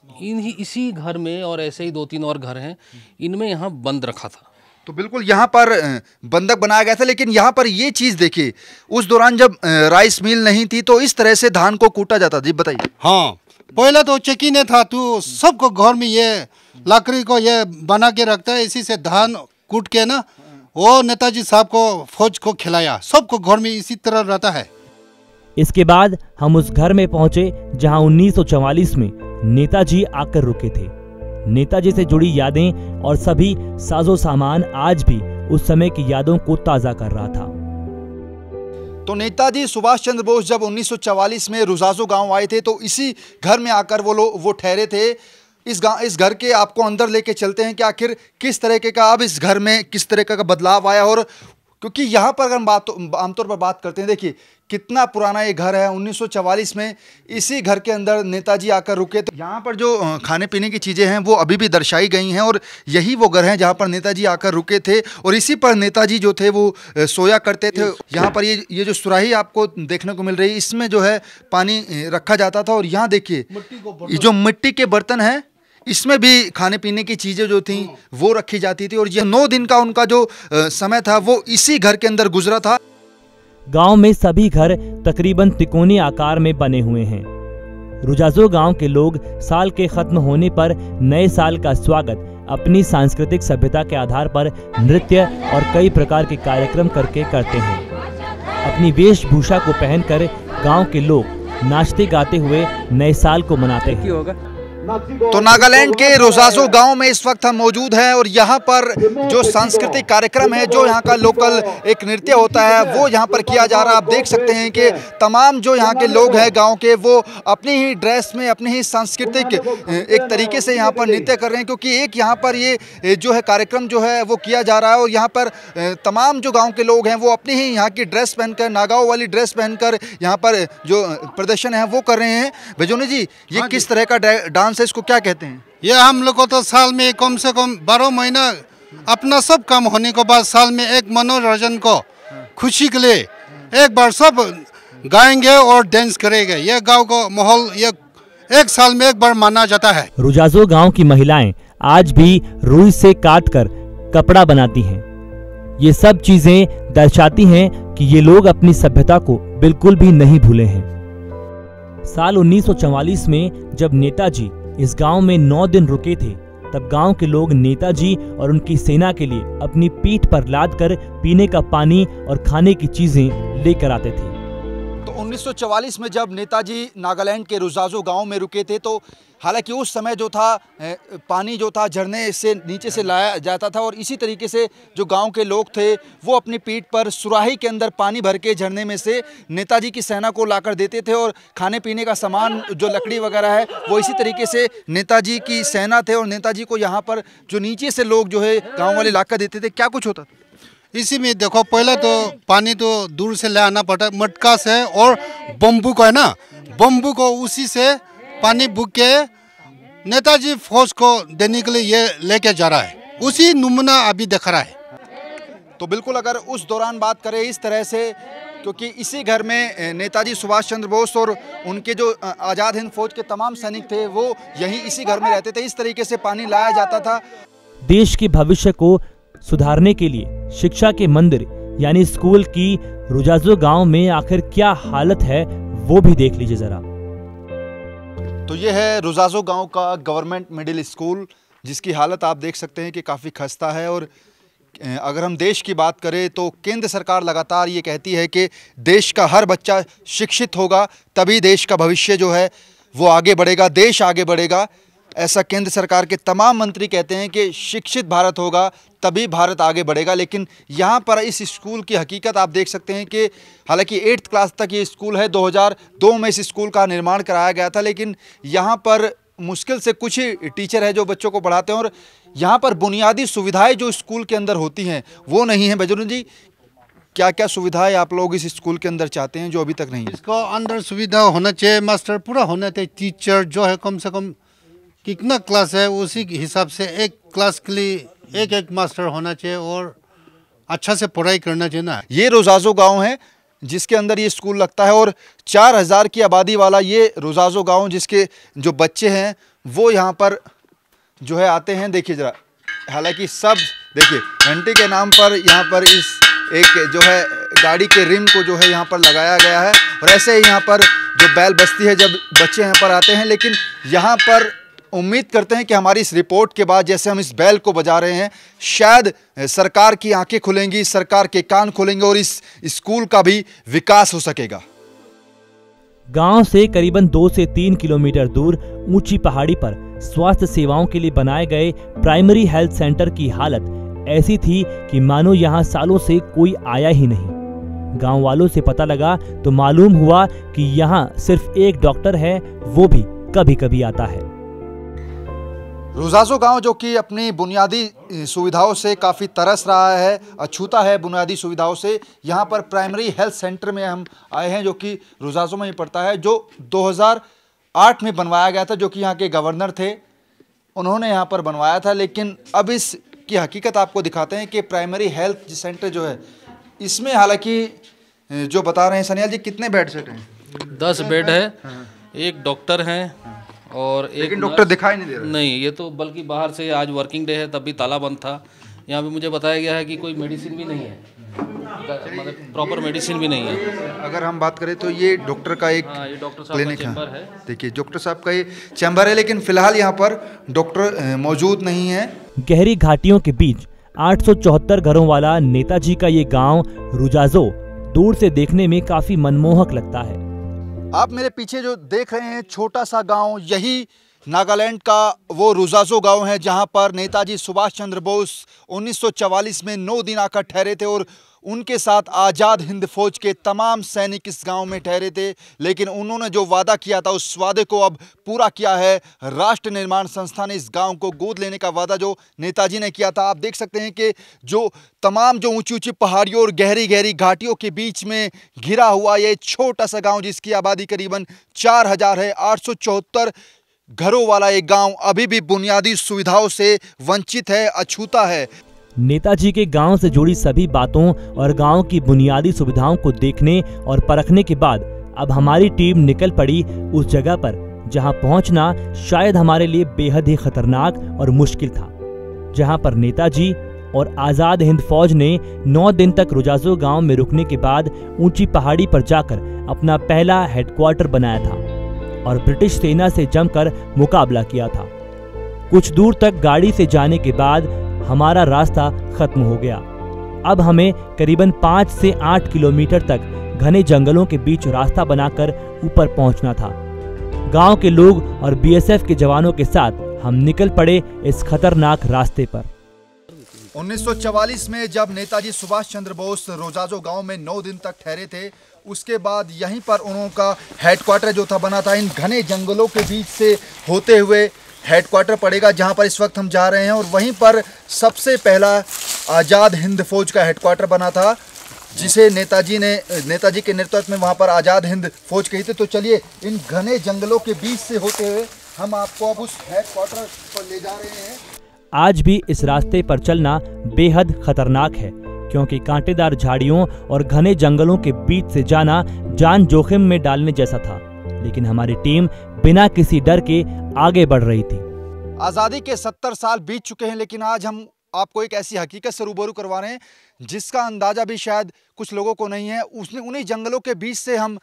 [SPEAKER 4] इसी घर में, और ऐसे ही 2-3 और घर हैं, इनमें यहाँ बंद रखा था।
[SPEAKER 2] तो बिल्कुल यहाँ पर बंधक बनाया गया था। लेकिन यहाँ पर ये चीज़ देखिए, उस दौरान जब राइस मिल नहीं थी तो इस तरह से धान को कूटा जाता। जी बताइए।
[SPEAKER 5] हाँ, पहले तो चक्की ने था, तो सबको घर में ये लकड़ी को ये बना के रखता है, इसी से धान कूट के ना वो नेताजी साहब को फौज को खिलाया, सबको घर में इसी तरह रहता है।
[SPEAKER 1] इसके बाद हम उस घर में पहुंचे जहां 1944 में नेताजी आकर रुके थे। नेताजी से जुड़ी यादें और सभी साजो सामान आज भी उस समय की यादों को ताजा कर रहा था।
[SPEAKER 2] तो नेताजी सुभाष चंद्र बोस जब 1944 में रुजाजो गांव आए थे तो इसी घर में आकर वो ठहरे थे। इस घर के आपको अंदर लेके चलते हैं कि आखिर किस तरीके का अब इस घर में किस तरह का बदलाव आया। और क्योंकि यहाँ पर अगर हम आमतौर पर बात करते हैं, देखिए कितना पुराना ये घर है। 1944 में इसी घर के अंदर नेताजी आकर रुके। तो यहाँ पर जो खाने पीने की चीज़ें हैं वो अभी भी दर्शाई गई हैं, और यही वो घर है जहाँ पर नेताजी आकर रुके थे, और इसी पर नेताजी जो थे वो सोया करते थे। यहाँ पर ये जो सुराही आपको देखने को मिल रही है, इसमें जो है पानी रखा जाता था। और यहाँ देखिए ये जो मिट्टी के बर्तन हैं, इसमें भी खाने पीने की चीज़ें जो थी वो रखी जाती थी। और ये 9 दिन का उनका जो समय था वो इसी घर के अंदर गुजरा था।
[SPEAKER 1] गांव में सभी घर तकरीबन तिकोनी आकार में बने हुए हैं। रुजाजो गांव के लोग साल के खत्म होने पर नए साल का स्वागत अपनी सांस्कृतिक सभ्यता के आधार पर नृत्य और कई प्रकार के कार्यक्रम करके करते हैं। अपनी वेशभूषा को पहनकर गांव के लोग नाचते गाते हुए नए साल को मनाते हैं।
[SPEAKER 2] तो नागालैंड के रुजाजो गांव में इस वक्त हम मौजूद हैं, और यहाँ पर जो सांस्कृतिक कार्यक्रम है, जो यहाँ का लोकल एक नृत्य होता है वो यहाँ पर किया जा रहा है। आप देख सकते हैं कि तमाम जो यहाँ के लोग हैं गांव के, वो अपनी ही ड्रेस में अपनी ही सांस्कृतिक एक तरीके से यहाँ पर नृत्य कर रहे हैं। क्योंकि एक यहाँ पर ये जो है कार्यक्रम जो है वो किया जा रहा है, और यहाँ पर तमाम जो गाँव के लोग हैं वो अपनी ही यहाँ की ड्रेस पहनकर, नागाओं वाली ड्रेस पहनकर यहाँ पर जो प्रदर्शन है वो कर रहे हैं। भेजोनी जी, ये किस तरह का डांस है, इसको क्या कहते हैं?
[SPEAKER 5] ये हम लोग को तो साल में कम से कम 12 महीना अपना सब काम होने के बाद साल में एक मनोरंजन को खुशी के लिए एक बार सब गाएंगे और डांस करेंगे। ये गांव को माहौल ये एक साल में एक बार माना जाता है।
[SPEAKER 1] रुजाजो गांव की महिलाएं आज भी रुई से काटकर कपड़ा बनाती हैं। ये सब चीजें दर्शाती हैं कि ये लोग अपनी सभ्यता को बिल्कुल भी नहीं भूले हैं। साल 1944 में जब नेताजी इस गांव में 9 दिन रुके थे, तब गांव के लोग नेताजी और उनकी सेना के लिए अपनी पीठ पर लाद कर पीने का पानी और खाने की चीजें लेकर आते थे।
[SPEAKER 2] तो 1944 में जब नेताजी नागालैंड के रुजाजो गांव में रुके थे, तो हालांकि उस समय जो था पानी जो था झरने से नीचे से लाया जाता था और इसी तरीके से जो गांव के लोग थे वो अपनी पीठ पर सुराही के अंदर पानी भर के झरने में से नेताजी की सेना को लाकर देते थे और खाने पीने का सामान जो लकड़ी वगैरह है वो इसी तरीके से नेताजी की सेना थे और नेताजी को यहाँ पर जो नीचे से लोग जो है गाँव वाले लाकर देते थे। क्या कुछ होता था
[SPEAKER 5] इसी में? देखो, पहले तो पानी तो दूर से ले आना पड़ता है, मटका से और बम्बू को है ना, बम्बू को उसी से पानी बुक के नेताजी फौज को देने के लिए ये लेके जा रहा है, उसी नमूना अभी दिख रहा है।
[SPEAKER 2] तो बिल्कुल अगर उस दौरान बात करें इस तरह से, क्योंकि इसी घर में नेताजी सुभाष चंद्र बोस और उनके जो आज़ाद हिंद फौज के तमाम सैनिक थे वो यहीं इसी घर में रहते थे। इस तरीके से पानी लाया जाता था।
[SPEAKER 1] देश के भविष्य को सुधारने के लिए शिक्षा के मंदिर यानी स्कूल की रुजाजो गांव में आखिर क्या हालत है वो भी देख लीजिए जरा।
[SPEAKER 2] तो ये है रुजाजो गांव का गवर्नमेंट मिडिल स्कूल, जिसकी हालत आप देख सकते हैं कि काफ़ी खस्ता है। और अगर हम देश की बात करें तो केंद्र सरकार लगातार ये कहती है कि देश का हर बच्चा शिक्षित होगा तभी देश का भविष्य जो है वो आगे बढ़ेगा, देश आगे बढ़ेगा। ऐसा केंद्र सरकार के तमाम मंत्री कहते हैं कि शिक्षित भारत होगा तभी भारत आगे बढ़ेगा। लेकिन यहाँ पर इस स्कूल की हकीकत आप देख सकते हैं कि हालांकि 8th क्लास तक ये स्कूल है, 2002 में इस स्कूल का निर्माण कराया गया था, लेकिन यहाँ पर मुश्किल से कुछ ही टीचर है जो बच्चों को पढ़ाते हैं और यहाँ पर बुनियादी सुविधाएं जो स्कूल के अंदर होती हैं वो नहीं है। बजरंग जी, क्या क्या सुविधाएं आप लोग इस स्कूल के अंदर चाहते हैं जो अभी तक नहीं है?
[SPEAKER 5] इसको अंदर सुविधा होना चाहिए, मास्टर पूरा होना चाहिए, टीचर जो है कम से कम कितना क्लास है उसी हिसाब से एक क्लास के लिए एक मास्टर होना चाहिए और अच्छा से पढ़ाई करना चाहिए ना।
[SPEAKER 2] ये रुजाजो गांव है जिसके अंदर ये स्कूल लगता है और 4000 की आबादी वाला ये रुजाजो गांव, जिसके जो बच्चे हैं वो यहाँ पर जो है आते हैं। देखिए जरा, हालांकि सब देखिए घंटे के नाम पर यहाँ पर इस एक जो है गाड़ी के रिम को जो है यहाँ पर लगाया गया है और ऐसे ही यहाँ पर जो बैल बस्ती है जब बच्चे यहाँ पर आते हैं। लेकिन यहाँ पर उम्मीद करते हैं कि हमारी इस रिपोर्ट के बाद जैसे हम इस बैल को बजा रहे हैं, शायद सरकार की आंखें खुलेंगी, सरकार के कान खुलेंगे और इस स्कूल का भी विकास हो सकेगा।
[SPEAKER 1] गांव से करीबन 2 से 3 किलोमीटर दूर ऊंची पहाड़ी पर स्वास्थ्य सेवाओं के लिए बनाए गए प्राइमरी हेल्थ सेंटर की हालत ऐसी थी कि मानो यहां सालों से कोई आया ही नहीं। गांव वालों से पता लगा तो मालूम हुआ कि यहां सिर्फ एक डॉक्टर है, वो भी कभी कभी आता है।
[SPEAKER 2] रुजाजो गांव जो कि अपनी बुनियादी सुविधाओं से काफ़ी तरस रहा है, अछूता है बुनियादी सुविधाओं से। यहाँ पर प्राइमरी हेल्थ सेंटर में हम आए हैं जो कि रुजाजो में ही पड़ता है, जो 2008 में बनवाया गया था, जो कि यहाँ के गवर्नर थे, उन्होंने यहाँ पर बनवाया था। लेकिन अब इसकी हकीकत आपको दिखाते हैं कि प्राइमरी हेल्थ सेंटर जो है इसमें हालांकि जो बता रहे हैं सनियाल जी, कितने बेड सेट हैं?
[SPEAKER 4] 10 बेड है, एक डॉक्टर हैं और एक
[SPEAKER 2] लेकिन डॉक्टर दिखाई नहीं दे रहा।
[SPEAKER 4] नहीं, ये तो बल्कि बाहर से, आज वर्किंग डे है तब भी ताला बंद था। यहाँ पे मुझे बताया गया है कि कोई मेडिसिन भी नहीं है, मतलब प्रॉपर मेडिसिन भी नहीं है।
[SPEAKER 2] अगर हम बात करें तो ये डॉक्टर का एक
[SPEAKER 4] ये डॉक्टर साहब
[SPEAKER 2] क्लिनिक
[SPEAKER 4] का चैम्बर है।
[SPEAKER 2] देखिए डॉक्टर साहब का ये चैम्बर है, लेकिन फिलहाल यहाँ पर डॉक्टर मौजूद नहीं है।
[SPEAKER 1] गहरी घाटियों के बीच 874 घरों वाला नेताजी का ये गांव रुजाजो दूर से देखने में काफी मनमोहक लगता है।
[SPEAKER 2] आप मेरे पीछे जो देख रहे हैं छोटा सा गांव, यही नागालैंड का वो रुजाजो गांव है जहां पर नेताजी सुभाष चंद्र बोस 1944 में 9 दिन आकर ठहरे थे और उनके साथ आज़ाद हिंद फौज के तमाम सैनिक इस गांव में ठहरे थे। लेकिन उन्होंने जो वादा किया था उस वादे को अब पूरा किया है। राष्ट्र निर्माण संस्था ने इस गांव को गोद लेने का वादा जो नेताजी ने किया था। आप देख सकते हैं कि जो तमाम जो ऊंची ऊंची पहाड़ियों और गहरी गहरी घाटियों के बीच में घिरा हुआ ये छोटा सा गाँव, जिसकी आबादी करीबन 4000 है, 874 घरों वाला एक गाँव अभी भी बुनियादी सुविधाओं से वंचित है, अछूता है।
[SPEAKER 1] नेताजी के गांव से जुड़ी सभी बातों और गांव की बुनियादी सुविधाओं को देखने और परखने के बाद अब हमारी टीम निकल पड़ी उस जगह पर जहां पहुंचना शायद हमारे लिए बेहद ही खतरनाक और मुश्किल था, जहां पर नेताजी और आज़ाद हिंद फौज ने 9 दिन तक रुजाजो गांव में रुकने के बाद ऊंची पहाड़ी पर जाकर अपना पहला हेडक्वार्टर बनाया था। और ब्रिटिश सेना से जमकर मुकाबला किया था। कुछ दूर तक गाड़ी से जाने के बाद हमारा रास्ता खत्म हो गया। अब हमें करीबन 5 से 8 किलोमीटर तक घने जंगलों के बीच रास्ता बनाकर ऊपर पहुंचना था। गांव के लोग और बीएसएफ के जवानों के साथ हम निकल पड़े इस खतरनाक रास्ते पर।
[SPEAKER 2] 1944 में जब नेताजी सुभाष चंद्र बोस रोजाजो गांव में 9 दिन तक ठहरे थे, उसके बाद यहीं पर उनका हेडक्वार्टर जो था बना था। इन घने जंगलों के बीच से होते हुए हेडक्वार्टर पड़ेगा जहां पर इस वक्त हम जा रहे हैं, और वहीं पर सबसे पहला आज़ाद हिंद फौज का हेडक्वार्टर बना था, जिसे नेताजी के नेतृत्व में वहां पर आज़ाद हिंद फौज कही थी। तो चलिए इन घने जंगलों के बीच से होते हुए हम आपको अब उस हेडक्वार्टर पर ले जा रहे हैं।
[SPEAKER 1] आज भी इस रास्ते पर चलना बेहद खतरनाक है, क्योंकि कांटेदार झाड़ियों और घने जंगलों के बीच से जाना जान जोखिम में डालने जैसा था। लेकिन हमारी टीम बिना किसी डर के आगे बढ़ रही थी।
[SPEAKER 2] आज़ादी के 70 साल बीत चुके हैं, लेकिन आज हम आपको एक ऐसी हकीकत से रूबरू करवा रहे हैं जिसका अंदाजा भी शायद कुछ लोगों को नहीं है। उन्हीं जंगलों के बीच से हम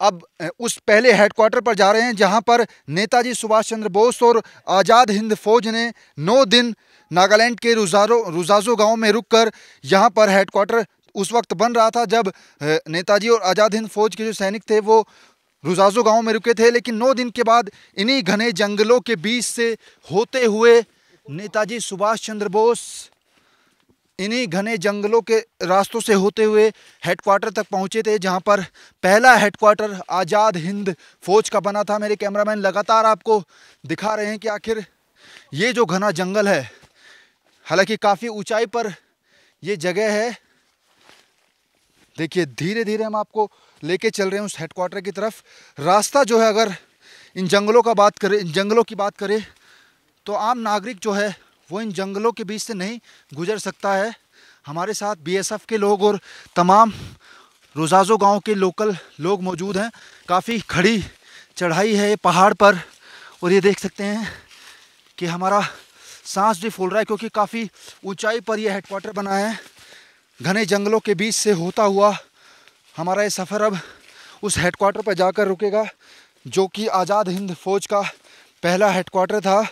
[SPEAKER 2] अब उस पहले हेडक्वार्टर पर जा रहे हैं, जहां पर नेताजी सुभाष चंद्र बोस और आज़ाद हिंद फौज ने 9 दिन नागालैंड के रोजाजो गांव में रुककर यहां पर हेडक्वार्टर उस वक्त बन रहा था जब नेताजी और आज़ाद हिंद फौज के जो सैनिक थे वो रोजाजो गांव में रुके थे। लेकिन 9 दिन के बाद इन्हीं घने जंगलों के बीच से होते हुए नेताजी सुभाष चंद्र बोस इन्हीं घने जंगलों के रास्तों से होते हुए हेडक्वार्टर तक पहुंचे थे, जहां पर पहला हेडक्वार्टर आज़ाद हिंद फौज का बना था। मेरे कैमरामैन लगातार आपको दिखा रहे हैं कि आखिर ये जो घना जंगल है, हालांकि काफ़ी ऊंचाई पर ये जगह है। देखिए धीरे धीरे हम आपको लेके चल रहे हैं उस हेडक्वार्टर की तरफ। रास्ता जो है, अगर इन जंगलों की बात करें तो आम नागरिक जो है वो इन जंगलों के बीच से नहीं गुजर सकता है। हमारे साथ बीएसएफ के लोग और तमाम रोजाजो गांव के लोकल लोग मौजूद हैं। काफ़ी खड़ी चढ़ाई है ये पहाड़ पर, और ये देख सकते हैं कि हमारा सांस भी फूल रहा है, क्योंकि काफ़ी ऊंचाई पर यह हेडक्वार्टर बना है। घने जंगलों के बीच से होता हुआ हमारा ये सफ़र अब उस हेडक्वार्टर पर जाकर रुकेगा, जो कि आज़ाद हिंद फौज का पहला हेडक्वार्टर था।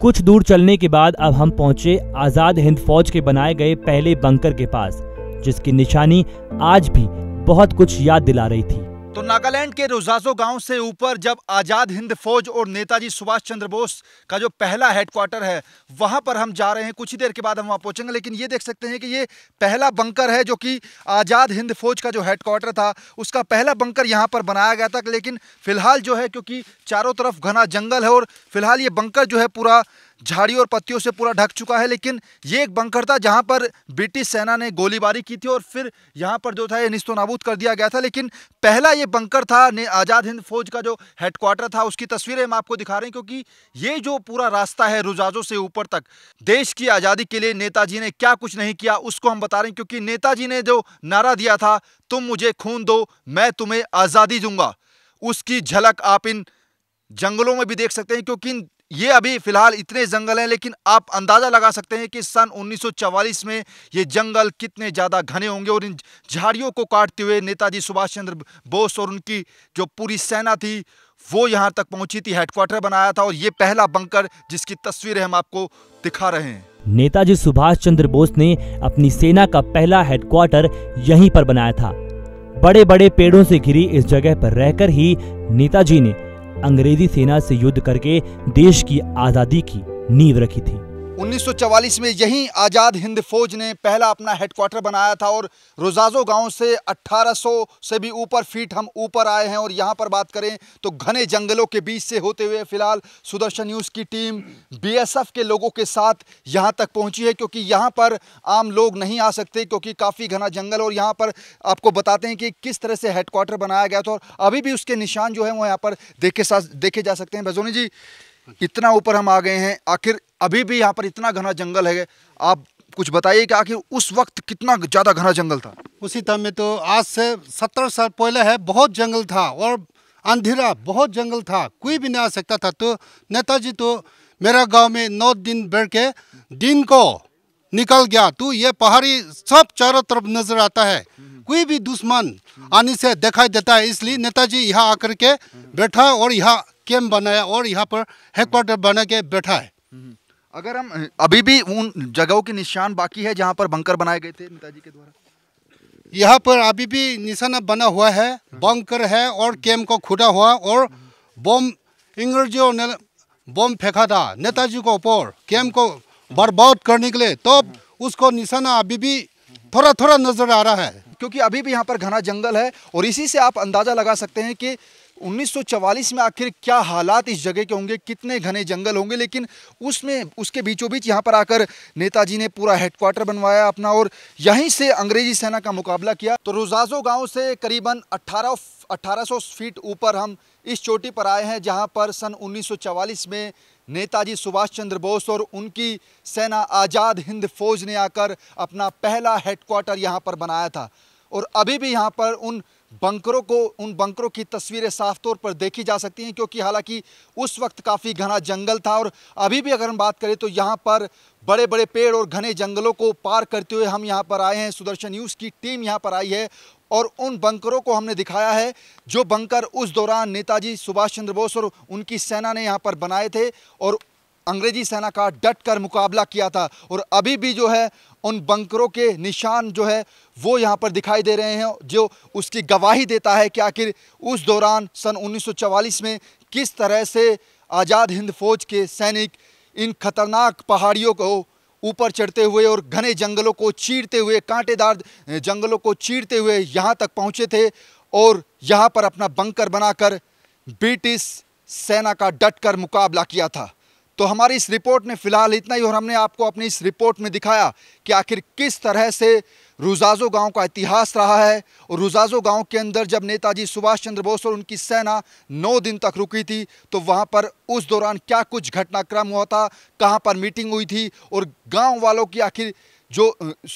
[SPEAKER 1] कुछ दूर चलने के बाद अब हम पहुंचे आज़ाद हिंद फौज के बनाए गए पहले बंकर के पास, जिसकी निशानी आज भी बहुत कुछ याद दिला रही थी।
[SPEAKER 2] तो नागालैंड के रोजाजो गांव से ऊपर जब आज़ाद हिंद फौज और नेताजी सुभाष चंद्र बोस का जो पहला हेडक्वार्टर है वहां पर हम जा रहे हैं। कुछ ही देर के बाद हम वहां पहुंचेंगे, लेकिन ये देख सकते हैं कि ये पहला बंकर है जो कि आज़ाद हिंद फौज का जो हेडक्वार्टर था उसका पहला बंकर यहां पर बनाया गया था। लेकिन फिलहाल जो है, क्योंकि चारों तरफ घना जंगल है और फिलहाल ये बंकर जो है पूरा झाड़ी और पत्तियों से पूरा ढक चुका है। लेकिन ये एक बंकर था जहां पर ब्रिटिश सेना ने गोलीबारी की थी और फिर यहां पर जो था ये निस्तो नाबूद कर दिया गया था। लेकिन पहला ये बंकर था आज़ाद हिंद फौज का जो हेडक्वार्टर था, उसकी तस्वीरें हम आपको दिखा रहे हैं, क्योंकि ये जो पूरा रास्ता है रोजाजो से ऊपर तक, देश की आज़ादी के लिए नेताजी ने क्या कुछ नहीं किया उसको हम बता रहे हैं। क्योंकि नेताजी ने जो नारा दिया था, तुम मुझे खून दो मैं तुम्हें आज़ादी दूंगा, उसकी झलक आप इन जंगलों में भी देख सकते हैं। क्योंकि ये अभी फिलहाल इतने जंगल हैं, लेकिन आप अंदाजा लगा सकते हैं कि सन 1944 में ये जंगल कितने ज़्यादा घने होंगे। और इन झाड़ियों को काटते हुए नेताजी सुभाष चंद्र बोस और उनकी जो पूरी सेना थी वो यहाँ तक पहुंची थी, हेडक्वार्टर बनाया था। और ये पहला बंकर जिसकी तस्वीरें हम आपको दिखा रहे हैं।
[SPEAKER 1] नेताजी सुभाष चंद्र बोस ने अपनी सेना का पहला हेडक्वार्टर यहीं पर बनाया था। बड़े बड़े पेड़ों से घिरी इस जगह पर रहकर ही नेताजी ने अंग्रेजी सेना से युद्ध करके देश की आजादी की नींव रखी थी।
[SPEAKER 2] 1944 में यहीं आज़ाद हिंद फौज ने पहला अपना हेडक्वार्टर बनाया था। और रोजाजो गांव से 1800 से भी ऊपर फीट हम ऊपर आए हैं। और यहाँ पर बात करें तो घने जंगलों के बीच से होते हुए फिलहाल सुदर्शन न्यूज़ की टीम बीएसएफ के लोगों के साथ यहाँ तक पहुँची है, क्योंकि यहाँ पर आम लोग नहीं आ सकते, क्योंकि काफ़ी घना जंगल। और यहाँ पर आपको बताते हैं कि किस तरह से हेडक्वार्टर बनाया गया था, और अभी भी उसके निशान जो है वो यहाँ पर देखे जा सकते हैं। बजोनी जी, इतना ऊपर हम आ गए हैं, आखिर अभी भी यहाँ पर इतना घना जंगल है, आप कुछ बताइए कि आखिर उस वक्त कितना ज़्यादा घना जंगल था?
[SPEAKER 5] उसी टाइम में तो आज से 70 साल पहले है, बहुत जंगल था और अंधेरा, बहुत जंगल था, कोई भी नहीं आ सकता था। तो नेताजी तो मेरा गांव में 9 दिन बैठ के दिन को निकल गया, तो ये पहाड़ी सब चारों तरफ नजर आता है, कोई भी दुश्मन आने से दिखाई देता है, इसलिए नेताजी यहाँ आकर के बैठा और यहाँ कैंप बनाया और यहाँ पर हेडक्वार्टर बना के बैठा है।
[SPEAKER 2] अगर हम अभी भी उन जगहों के निशान बाकी है जहाँ पर बंकर बनाए गए थे नेताजी के द्वारा?
[SPEAKER 5] यहाँ पर अभी भी निशाना बना हुआ है, बंकर है और कैंप को खुदा हुआ और बम अंग्रेजों ने बम फेंका था नेताजी को ऊपर कैंप को बर्बाद करने के लिए, तो उसको निशाना अभी भी थोड़ा थोड़ा नजर आ रहा है,
[SPEAKER 2] क्योंकि अभी भी यहाँ पर घना जंगल है और इसी से आप अंदाजा लगा सकते हैं कि 1944 में आखिर क्या हालात इस जगह के होंगे, कितने घने जंगल होंगे। लेकिन उसके बीचों बीच यहाँ पर आकर नेताजी ने पूरा हेडक्वार्टर बनवाया अपना और यहीं से अंग्रेजी सेना का मुकाबला किया। तो रुजाजो गांव से करीबन 1800 फीट ऊपर हम इस चोटी पर आए हैं, जहां पर सन 1944 में नेताजी सुभाष चंद्र बोस और उनकी सेना आज़ाद हिंद फौज ने आकर अपना पहला हेडक्वार्टर यहां पर बनाया था। और अभी भी यहां पर उन बंकरों की तस्वीरें साफ तौर पर देखी जा सकती हैं, क्योंकि हालांकि उस वक्त काफ़ी घना जंगल था और अभी भी अगर हम बात करें तो यहाँ पर बड़े बड़े पेड़ और घने जंगलों को पार करते हुए हम यहाँ पर आए हैं। सुदर्शन न्यूज़ की टीम यहाँ पर आई है और उन बंकरों को हमने दिखाया है जो बंकर उस दौरान नेताजी सुभाष चंद्र बोस और उनकी सेना ने यहाँ पर बनाए थे और अंग्रेजी सेना का डट कर मुकाबला किया था। और अभी भी जो है उन बंकरों के निशान जो है वो यहाँ पर दिखाई दे रहे हैं, जो उसकी गवाही देता है कि आखिर उस दौरान सन 1944 में किस तरह से आज़ाद हिंद फौज के सैनिक इन खतरनाक पहाड़ियों को ऊपर चढ़ते हुए और घने जंगलों को चीरते हुए, कांटेदार जंगलों को चीरते हुए यहाँ तक पहुँचे थे और यहाँ पर अपना बंकर बनाकर ब्रिटिश सेना का डट कर मुकाबला किया था। तो हमारी इस रिपोर्ट में फ़िलहाल इतना ही और हमने आपको अपनी इस रिपोर्ट में दिखाया कि आखिर किस तरह से रुजाजो गांव का इतिहास रहा है और रुजाजो गांव के अंदर जब नेताजी सुभाष चंद्र बोस और उनकी सेना 9 दिन तक रुकी थी तो वहां पर उस दौरान क्या कुछ घटनाक्रम हुआ था, कहां पर मीटिंग हुई थी और गांव वालों की आखिर जो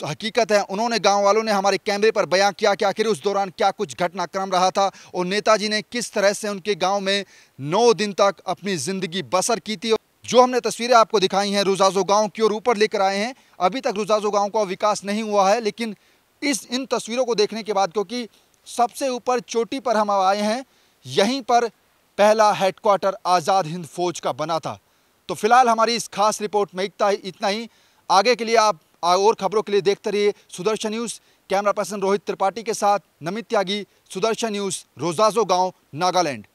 [SPEAKER 2] हकीकत है उन्होंने गांव वालों ने हमारे कैमरे पर बयां किया कि आखिर उस दौरान क्या कुछ घटनाक्रम रहा था और नेताजी ने किस तरह से उनके गाँव में 9 दिन तक अपनी ज़िंदगी बसर की थी। जो हमने तस्वीरें आपको दिखाई हैं रुजाजो गांव की और ऊपर लेकर आए हैं, अभी तक रुजाजो गांव का विकास नहीं हुआ है, लेकिन इन तस्वीरों को देखने के बाद, क्योंकि सबसे ऊपर चोटी पर हम आए हैं, यहीं पर पहला हेडक्वार्टर आज़ाद हिंद फौज का बना था। तो फिलहाल हमारी इस खास रिपोर्ट में इतना ही। आगे के लिए आप और खबरों के लिए देखते रहिए Sudarshan news. Camera person Rohit Tripathi के साथ नमित त्यागी, सुदर्शन न्यूज़, रुजाजो गाँव, नागालैंड।